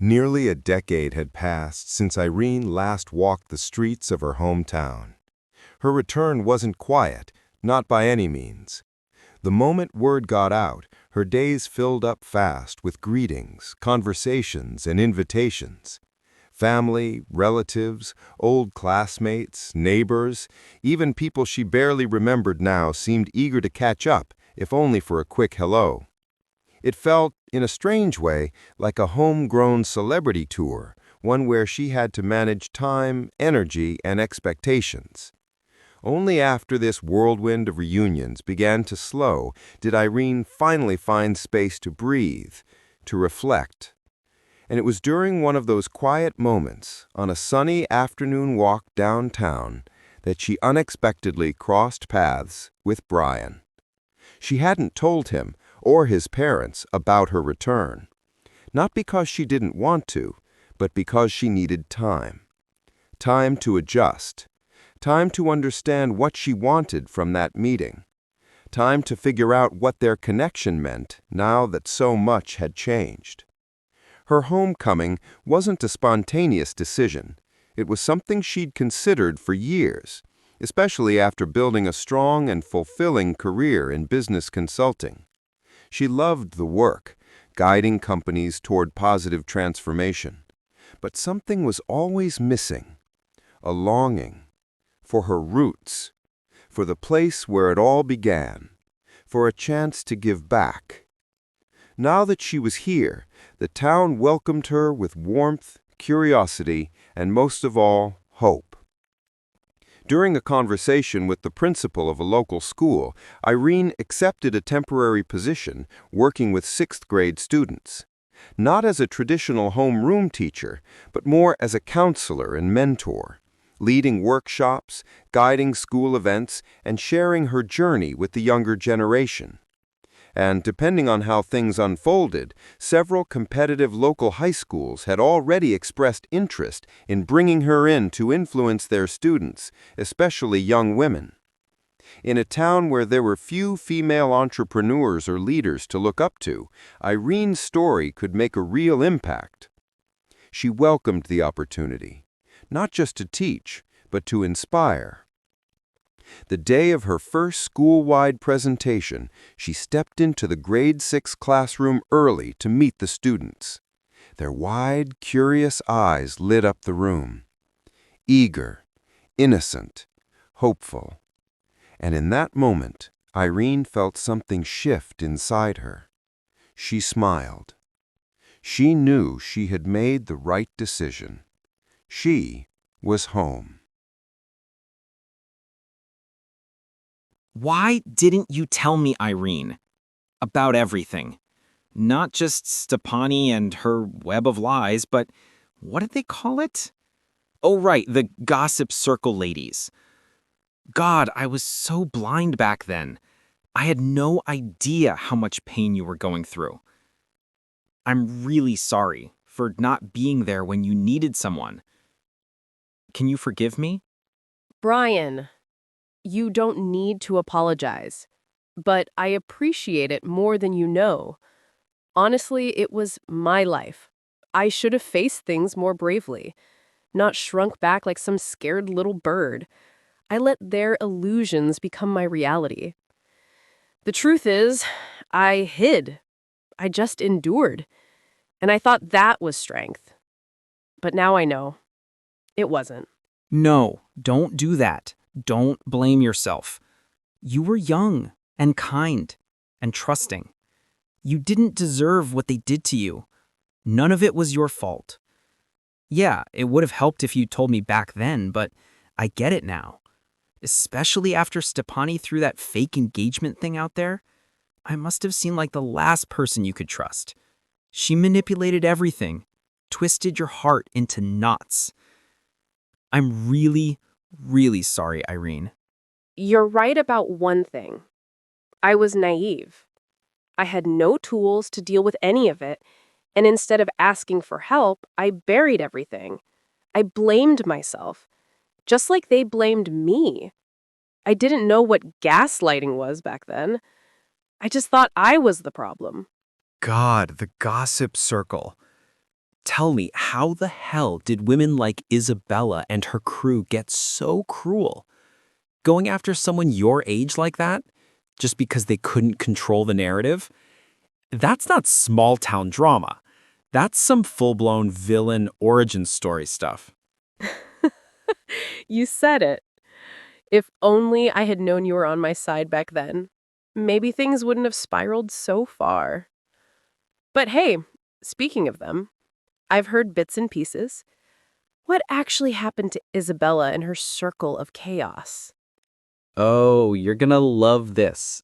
Nearly a decade had passed since Irene last walked the streets of her hometown. Her return wasn't quiet, not by any means. The moment word got out, her days filled up fast with greetings, conversations, and invitations. Family, relatives, old classmates, neighbors, even people she barely remembered now seemed eager to catch up, if only for a quick hello. It felt, in a strange way, like a homegrown celebrity tour, one where she had to manage time, energy, and expectations. Only after this whirlwind of reunions began to slow did Irene finally find space to breathe, to reflect. And it was during one of those quiet moments, on a sunny afternoon walk downtown, that she unexpectedly crossed paths with Brian. She hadn't told him, or his parents, about her return. Not because she didn't want to, but because she needed time. Time to adjust. Time to understand what she wanted from that meeting. Time to figure out what their connection meant now that so much had changed. Her homecoming wasn't a spontaneous decision. It was something she'd considered for years, especially after building a strong and fulfilling career in business consulting. She loved the work, guiding companies toward positive transformation. But something was always missing, a longing for her roots, for the place where it all began, for a chance to give back. Now that she was here, the town welcomed her with warmth, curiosity, and most of all, hope. During a conversation with the principal of a local school, Irene accepted a temporary position working with sixth-grade students. Not as a traditional homeroom teacher, but more as a counselor and mentor, leading workshops, guiding school events, and sharing her journey with the younger generation. And depending on how things unfolded, several competitive local high schools had already expressed interest in bringing her in to influence their students, especially young women. In a town where there were few female entrepreneurs or leaders to look up to, Irene's story could make a real impact. She welcomed the opportunity, not just to teach, but to inspire. The day of her first school-wide presentation, she stepped into the grade 6 classroom early to meet the students. Their wide, curious eyes lit up the room. Eager, innocent, hopeful. And in that moment, Irene felt something shift inside her. She smiled. She knew she had made the right decision. She was home. Why didn't you tell me, Irene, about everything? Not just Stepani and her web of lies, but what did they call it? Oh, right, the gossip circle ladies. God, I was so blind back then. I had no idea how much pain you were going through. I'm really sorry for not being there when you needed someone. Can you forgive me? Brian, you don't need to apologize, but I appreciate it more than you know. Honestly, it was my life. I should have faced things more bravely, not shrunk back like some scared little bird. I let their illusions become my reality. The truth is, I hid. I just endured. And I thought that was strength. But now I know. It wasn't. No, don't do that. Don't blame yourself. You were young and kind and trusting. You didn't deserve what they did to you. None of it was your fault. Yeah, it would have helped if you told me back then, but I get it now. Especially after Stepani threw that fake engagement thing out there. I must have seemed like the last person you could trust. She manipulated everything, twisted your heart into knots. I'm really, really sorry, Irene. You're right about one thing. I was naive. I had no tools to deal with any of it, and instead of asking for help, I buried everything. I blamed myself, just like they blamed me. I didn't know what gaslighting was back then. I just thought I was the problem. God, the gossip circle. Tell me, how the hell did women like Isabella and her crew get so cruel? Going after someone your age like that, just because they couldn't control the narrative? That's not small-town drama. That's some full-blown villain origin story stuff. You said it. If only I had known you were on my side back then, maybe things wouldn't have spiraled so far. But hey, speaking of them, I've heard bits and pieces. What actually happened to Isabella and her circle of chaos? Oh, you're gonna love this.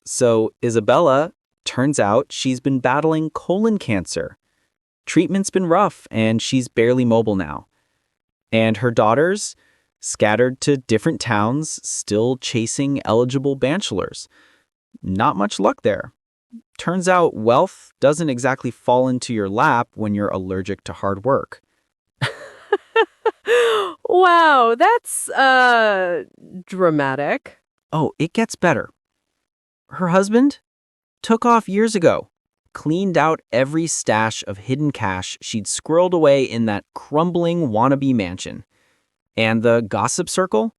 So, Isabella, turns out she's been battling colon cancer. Treatment's been rough, and she's barely mobile now. And her daughters, scattered to different towns, still chasing eligible bachelors. Not much luck there. Turns out wealth doesn't exactly fall into your lap when you're allergic to hard work. Wow, that's, dramatic. Oh, it gets better. Her husband took off years ago. cleaned out every stash of hidden cash she'd squirreled away in that crumbling wannabe mansion. And the gossip circle?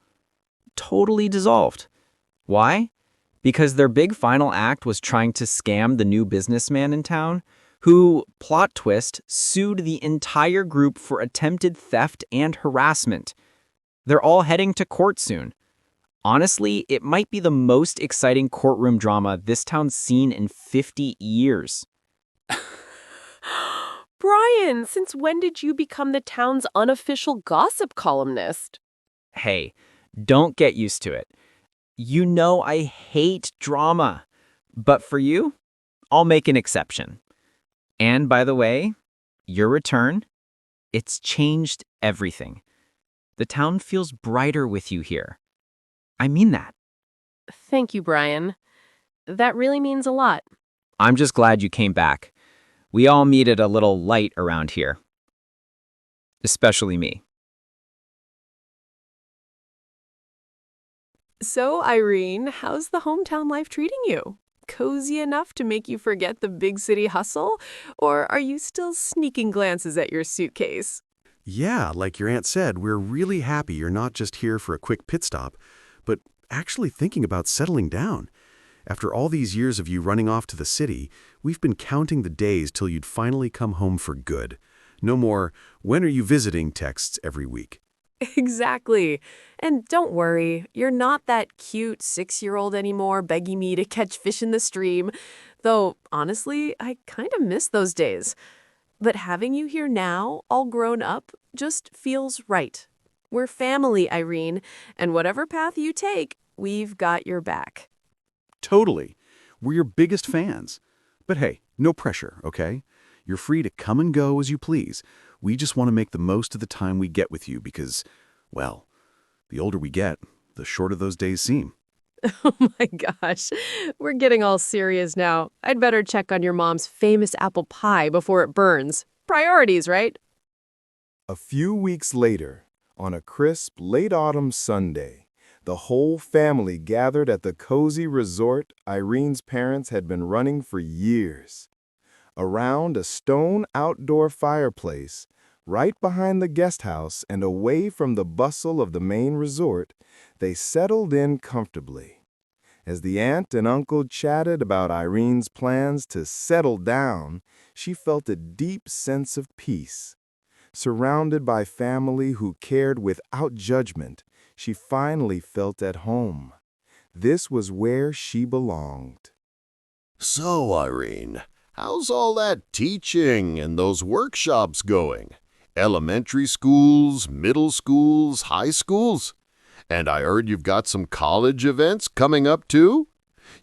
Totally dissolved. Why? Because their big final act was trying to scam the new businessman in town, who, plot twist, sued the entire group for attempted theft and harassment. They're all heading to court soon. Honestly, it might be the most exciting courtroom drama this town's seen in 50 years. Brian, since when did you become the town's unofficial gossip columnist? Hey, don't get used to it. You know I hate drama. But for you, I'll make an exception. And by the way, your return, it's changed everything. The town feels brighter with you here. I mean that. Thank you, Brian. That really means a lot. I'm just glad you came back. We all needed a little light around here. Especially me. So, Irene, how's the hometown life treating you? Cozy enough to make you forget the big city hustle? Or are you still sneaking glances at your suitcase? Yeah, like your aunt said, we're really happy you're not just here for a quick pit stop, but actually thinking about settling down. After all these years of you running off to the city, we've been counting the days till you'd finally come home for good. No more, "When are you visiting?" texts every week. Exactly. And don't worry, you're not that cute 6-year-old anymore begging me to catch fish in the stream. Though, honestly, I kind of miss those days. But having you here now, all grown up, just feels right. We're family, Irene, and whatever path you take, we've got your back. Totally. We're your biggest fans. But hey, no pressure, okay? You're free to come and go as you please. We just want to make the most of the time we get with you because, well, the older we get, the shorter those days seem. Oh my gosh, we're getting all serious now. I'd better check on your mom's famous apple pie before it burns. Priorities, right? A few weeks later, on a crisp late autumn Sunday, the whole family gathered at the cozy resort Irene's parents had been running for years. Around a stone outdoor fireplace, right behind the guest house and away from the bustle of the main resort, they settled in comfortably. As the aunt and uncle chatted about Irene's plans to settle down, she felt a deep sense of peace. Surrounded by family who cared without judgment, she finally felt at home. This was where she belonged. So, Irene, how's all that teaching and those workshops going? Elementary schools, middle schools, high schools? And I heard you've got some college events coming up too?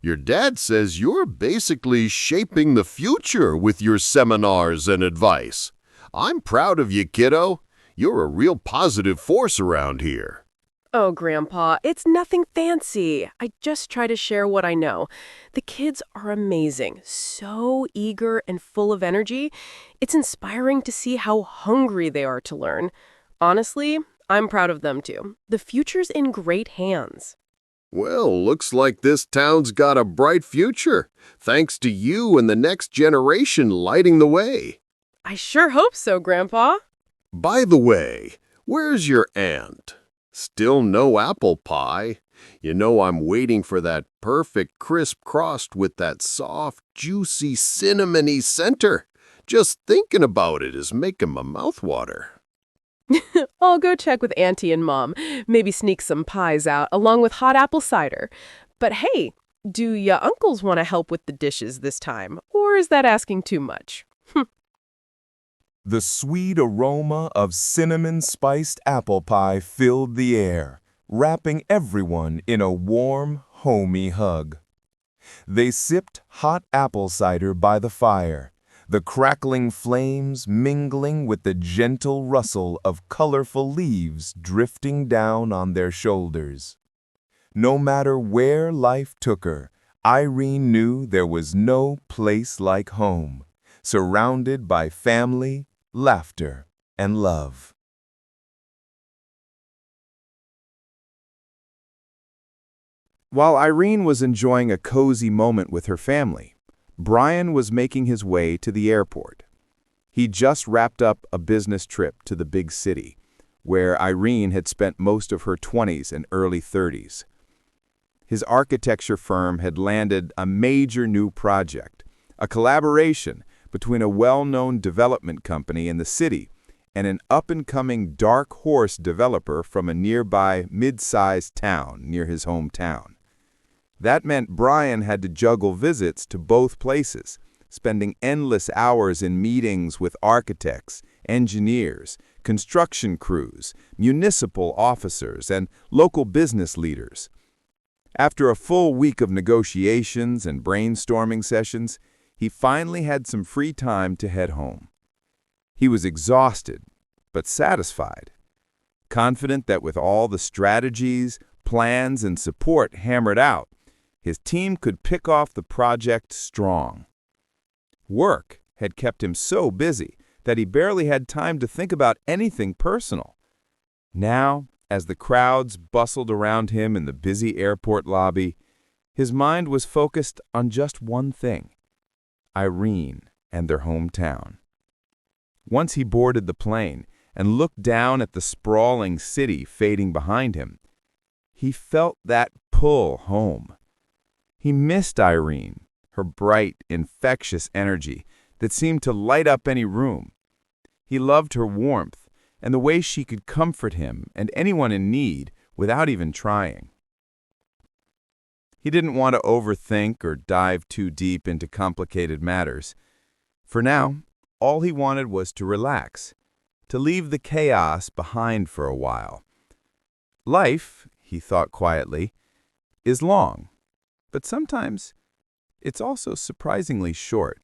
Your dad says you're basically shaping the future with your seminars and advice. I'm proud of you, kiddo. You're a real positive force around here. Oh, Grandpa, it's nothing fancy. I just try to share what I know. The kids are amazing, so eager and full of energy. It's inspiring to see how hungry they are to learn. Honestly, I'm proud of them too. The future's in great hands. Well, looks like this town's got a bright future, thanks to you and the next generation lighting the way. I sure hope so, Grandpa. By the way, where's your aunt? Still no apple pie. You know I'm waiting for that perfect crisp crust with that soft, juicy, cinnamony center. Just thinking about it is making my mouth water. I'll go check with Auntie and Mom. Maybe sneak some pies out along with hot apple cider. But hey, do ya uncles want to help with the dishes this time? Or is that asking too much? The sweet aroma of cinnamon-spiced apple pie filled the air, wrapping everyone in a warm, homey hug. They sipped hot apple cider by the fire, the crackling flames mingling with the gentle rustle of colorful leaves drifting down on their shoulders. No matter where life took her, Irene knew there was no place like home, surrounded by family, laughter, and love. While Irene was enjoying a cozy moment with her family, Brian was making his way to the airport. He just wrapped up a business trip to the big city, where Irene had spent most of her 20s and early 30s. His architecture firm had landed a major new project, a collaboration between a well-known development company in the city and an up-and-coming dark horse developer from a nearby mid-sized town near his hometown. That meant Brian had to juggle visits to both places, spending endless hours in meetings with architects, engineers, construction crews, municipal officers, and local business leaders. After a full week of negotiations and brainstorming sessions, he finally had some free time to head home. He was exhausted, but satisfied, confident that with all the strategies, plans, and support hammered out, his team could pick off the project strong. Work had kept him so busy that he barely had time to think about anything personal. Now, as the crowds bustled around him in the busy airport lobby, his mind was focused on just one thing: Irene and their hometown. Once he boarded the plane and looked down at the sprawling city fading behind him, he felt that pull home. He missed Irene, her bright, infectious energy that seemed to light up any room. He loved her warmth and the way she could comfort him and anyone in need without even trying. He didn't want to overthink or dive too deep into complicated matters. For now, all he wanted was to relax, to leave the chaos behind for a while. Life, he thought quietly, is long, but sometimes it's also surprisingly short.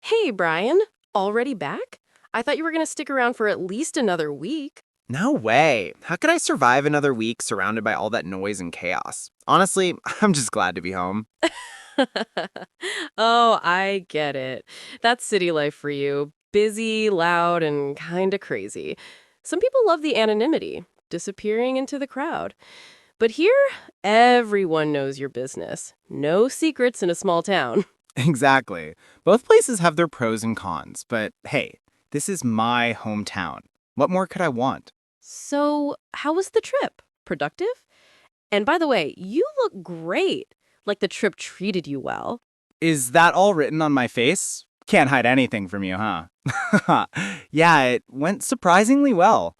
Hey, Brian, already back? I thought you were going to stick around for at least another week. No way. How could I survive another week surrounded by all that noise and chaos? Honestly, I'm just glad to be home. Oh, I get it. That's city life for you. Busy, loud, and kinda crazy. Some people love the anonymity, disappearing into the crowd. But here, everyone knows your business. No secrets in a small town. Exactly. Both places have their pros and cons, but hey, this is my hometown. What more could I want? So, how was the trip? Productive? And by the way, you look great. Like the trip treated you well. Is that all written on my face? Can't hide anything from you, huh? Yeah, it went surprisingly well.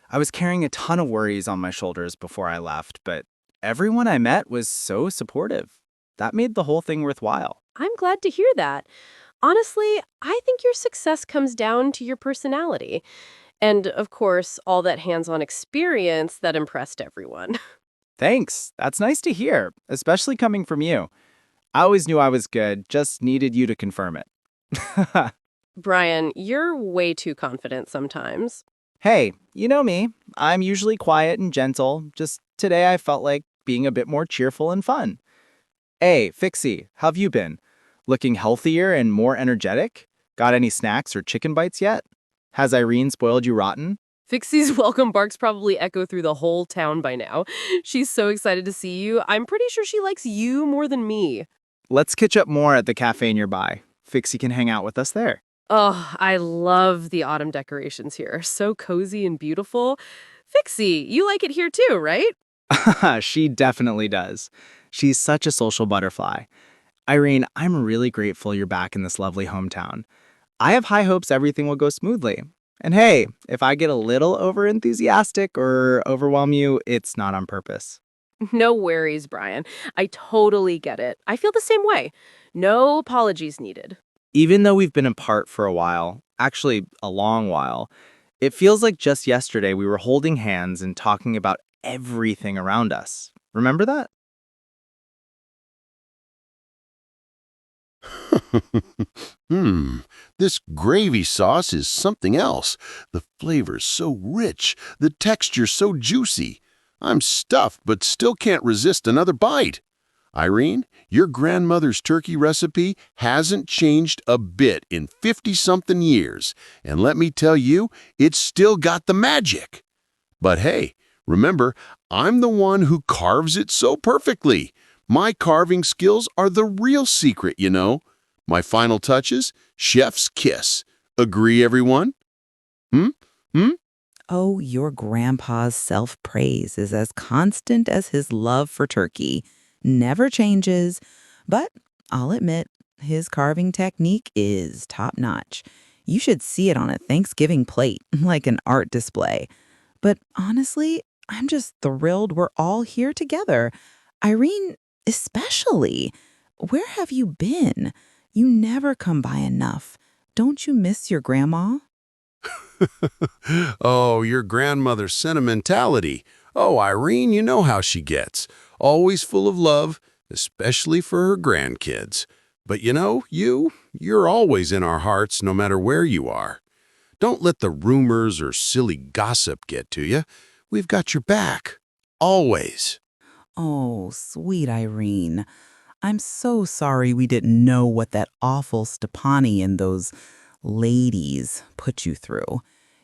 I was carrying a ton of worries on my shoulders before I left, but everyone I met was so supportive. That made the whole thing worthwhile. I'm glad to hear that. Honestly, I think your success comes down to your personality. And, of course, all that hands-on experience that impressed everyone. Thanks. That's nice to hear, especially coming from you. I always knew I was good, just needed you to confirm it. Brian, you're way too confident sometimes. Hey, you know me. I'm usually quiet and gentle. Just today I felt like being a bit more cheerful and fun. Hey, Fixie, how have you been? Looking healthier and more energetic? Got any snacks or chicken bites yet? Has Irene spoiled you rotten? Fixie's welcome barks probably echo through the whole town by now. She's so excited to see you. I'm pretty sure she likes you more than me. Let's catch up more at the cafe nearby. Fixie can hang out with us there. Oh, I love the autumn decorations here. So cozy and beautiful. Fixie, you like it here too, right? She definitely does. She's such a social butterfly. Irene, I'm really grateful you're back in this lovely hometown. I have high hopes everything will go smoothly. And hey, if I get a little overenthusiastic or overwhelm you, it's not on purpose. No worries, Brian. I totally get it. I feel the same way. No apologies needed. Even though we've been apart for a while, actually a long while, it feels like just yesterday we were holding hands and talking about everything around us. Remember that? This gravy sauce is something else. The flavor's so rich, the texture's so juicy. I'm stuffed but still can't resist another bite. Irene, your grandmother's turkey recipe hasn't changed a bit in 50-something years, and let me tell you, it's still got the magic. But hey, Remember, I'm the one who carves it so perfectly. My carving skills are the real secret, you know. My final touches? Chef's kiss. Agree, everyone? Hmm? Hmm? Oh, your grandpa's self-praise is as constant as his love for turkey. Never changes. But I'll admit, his carving technique is top-notch. You should see it on a Thanksgiving plate, like an art display. But honestly, I'm just thrilled we're all here together. Irene, especially. Where have you been? You never come by enough. Don't you miss your grandma? Oh, your grandmother's sentimentality. Oh, Irene, you know how she gets. Always full of love, especially for her grandkids. But you know, you're always in our hearts no matter where you are. Don't let the rumors or silly gossip get to you. We've got your back. Always. Oh, sweet Irene. I'm so sorry we didn't know what that awful Stepani and those ladies put you through.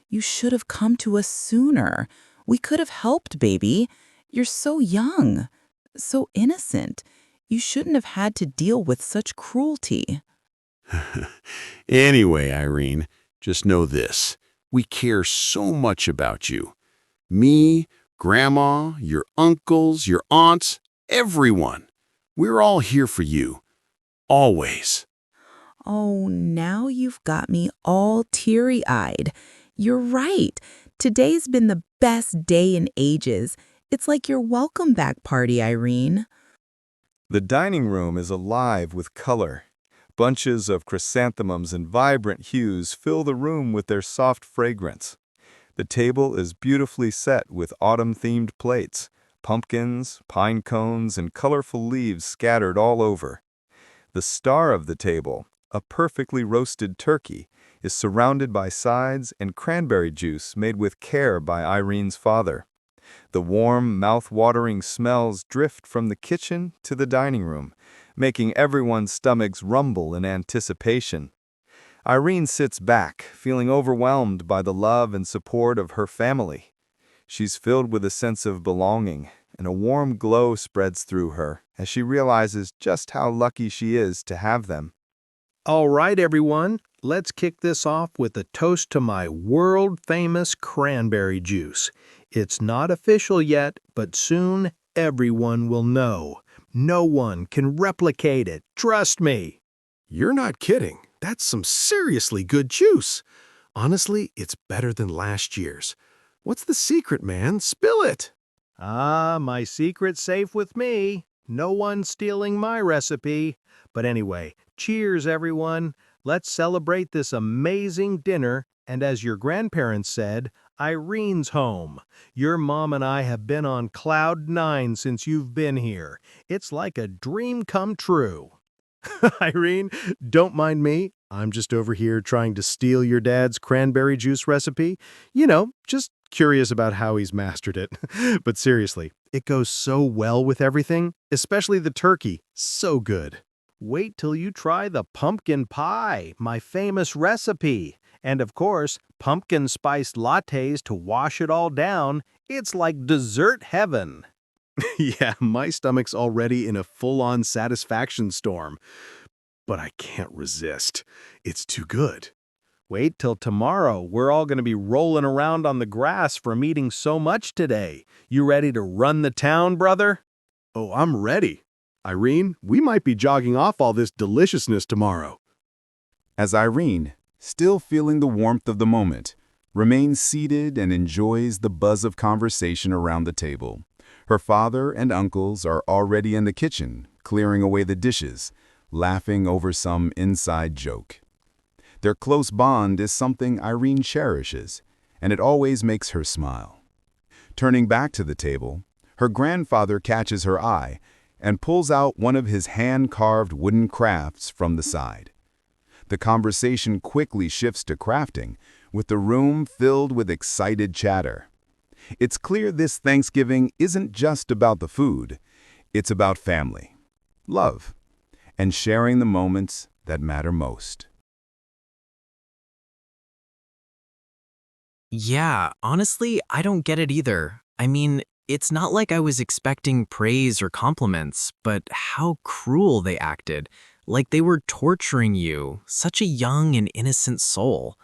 You should have come to us sooner. We could have helped, baby. You're so young, so innocent. You shouldn't have had to deal with such cruelty. Anyway, Irene, just know this. We care so much about you. Me, Grandma, your uncles, your aunts, everyone. We're all here for you. Always. Oh, now you've got me all teary-eyed. You're right. Today's been the best day in ages. It's like your welcome back party, Irene. The dining room is alive with color. Bunches of chrysanthemums in vibrant hues fill the room with their soft fragrance. The table is beautifully set with autumn-themed plates, pumpkins, pine cones, and colorful leaves scattered all over. The star of the table, a perfectly roasted turkey, is surrounded by sides and cranberry juice made with care by Irene's father. The warm, mouth-watering smells drift from the kitchen to the dining room, making everyone's stomachs rumble in anticipation. Irene sits back, feeling overwhelmed by the love and support of her family. She's filled with a sense of belonging, and a warm glow spreads through her as she realizes just how lucky she is to have them. All right, everyone, let's kick this off with a toast to my world-famous cranberry juice. It's not official yet, but soon everyone will know. No one can replicate it, trust me. You're not kidding. That's some seriously good juice. Honestly, it's better than last year's. What's the secret, man? Spill it. My secret's safe with me. No one's stealing my recipe. But anyway, cheers, everyone. Let's celebrate this amazing dinner. And as your grandparents said, Irene's home. Your mom and I have been on cloud 9 since you've been here. It's like a dream come true. Irene, don't mind me. I'm just over here trying to steal your dad's cranberry juice recipe. You know, just curious about how he's mastered it. But seriously, it goes so well with everything, especially the turkey. So good. Wait till you try the pumpkin pie, my famous recipe. And of course, pumpkin spiced lattes to wash it all down. It's like dessert heaven. Yeah, my stomach's already in a full-on satisfaction storm. But I can't resist. It's too good. Wait till tomorrow. We're all going to be rolling around on the grass from eating so much today. You ready to run the town, brother? Oh, I'm ready. Irene, we might be jogging off all this deliciousness tomorrow. As Irene, still feeling the warmth of the moment, remains seated and enjoys the buzz of conversation around the table. Her father and uncles are already in the kitchen, clearing away the dishes, laughing over some inside joke. Their close bond is something Irene cherishes, and it always makes her smile. Turning back to the table, her grandfather catches her eye and pulls out one of his hand-carved wooden crafts from the side. The conversation quickly shifts to crafting, with the room filled with excited chatter. It's clear this Thanksgiving isn't just about the food. It's about family, love, and sharing the moments that matter most. Yeah, honestly, I don't get it either. I mean, it's not like I was expecting praise or compliments, but how cruel they acted. Like they were torturing you, such a young and innocent soul.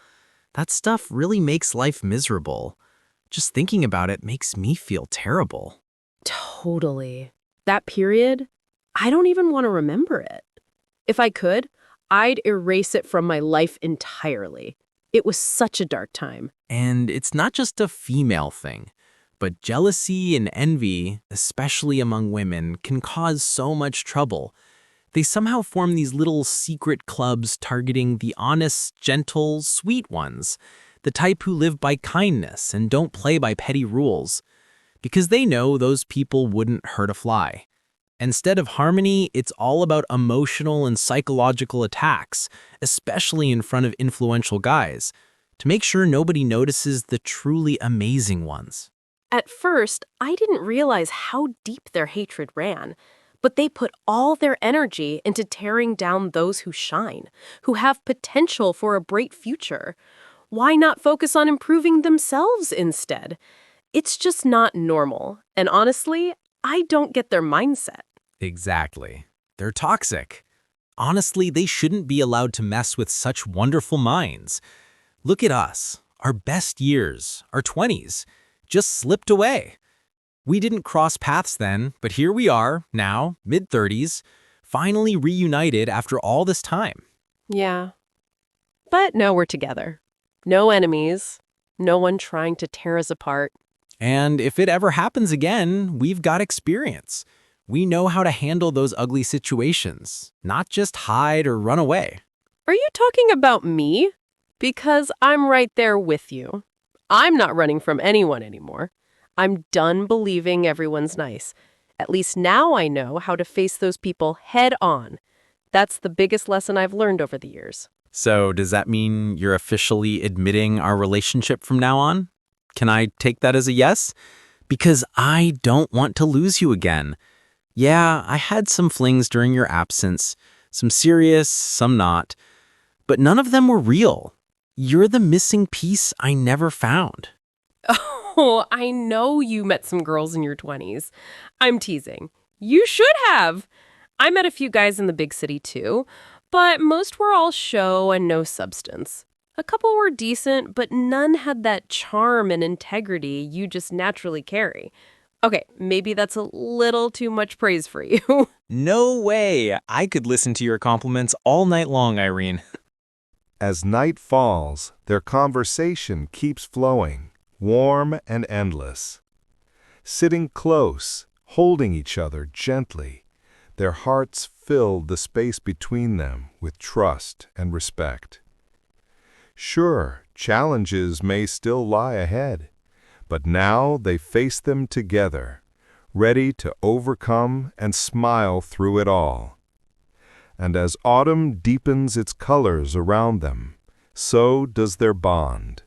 That stuff really makes life miserable. Just thinking about it makes me feel terrible. Totally. That period, I don't even want to remember it. If I could, I'd erase it from my life entirely. It was such a dark time. And it's not just a female thing, but jealousy and envy, especially among women, can cause so much trouble. They somehow form these little secret clubs targeting the honest, gentle, sweet ones, the type who live by kindness and don't play by petty rules, because they know those people wouldn't hurt a fly. Instead of harmony, it's all about emotional and psychological attacks, especially in front of influential guys, to make sure nobody notices the truly amazing ones. At first, I didn't realize how deep their hatred ran, but they put all their energy into tearing down those who shine, who have potential for a bright future. Why not focus on improving themselves instead? It's just not normal, and honestly, I don't get their mindset. Exactly. They're toxic. Honestly, they shouldn't be allowed to mess with such wonderful minds. Look at us. Our best years, our 20s, just slipped away. We didn't cross paths then, but here we are, now, mid-30s, finally reunited after all this time. Yeah. But now we're together. No enemies. No one trying to tear us apart. And if it ever happens again, we've got experience. We know how to handle those ugly situations, not just hide or run away. Are you talking about me? Because I'm right there with you. I'm not running from anyone anymore. I'm done believing everyone's nice. At least now I know how to face those people head on. That's the biggest lesson I've learned over the years. So does that mean you're officially admitting our relationship from now on? Can I take that as a yes? Because I don't want to lose you again. Yeah, I had some flings during your absence, some serious, some not, but none of them were real. You're the missing piece I never found. Oh, I know you met some girls in your 20s. I'm teasing. You should have. I met a few guys in the big city too, but most were all show and no substance. A couple were decent, but none had that charm and integrity you just naturally carry. Okay, maybe that's a little too much praise for you. No way! I could listen to your compliments all night long, Irene. As night falls, their conversation keeps flowing, warm and endless. Sitting close, holding each other gently, their hearts filled the space between them with trust and respect. Sure, challenges may still lie ahead, but now they face them together, ready to overcome and smile through it all. And as autumn deepens its colors around them, so does their bond.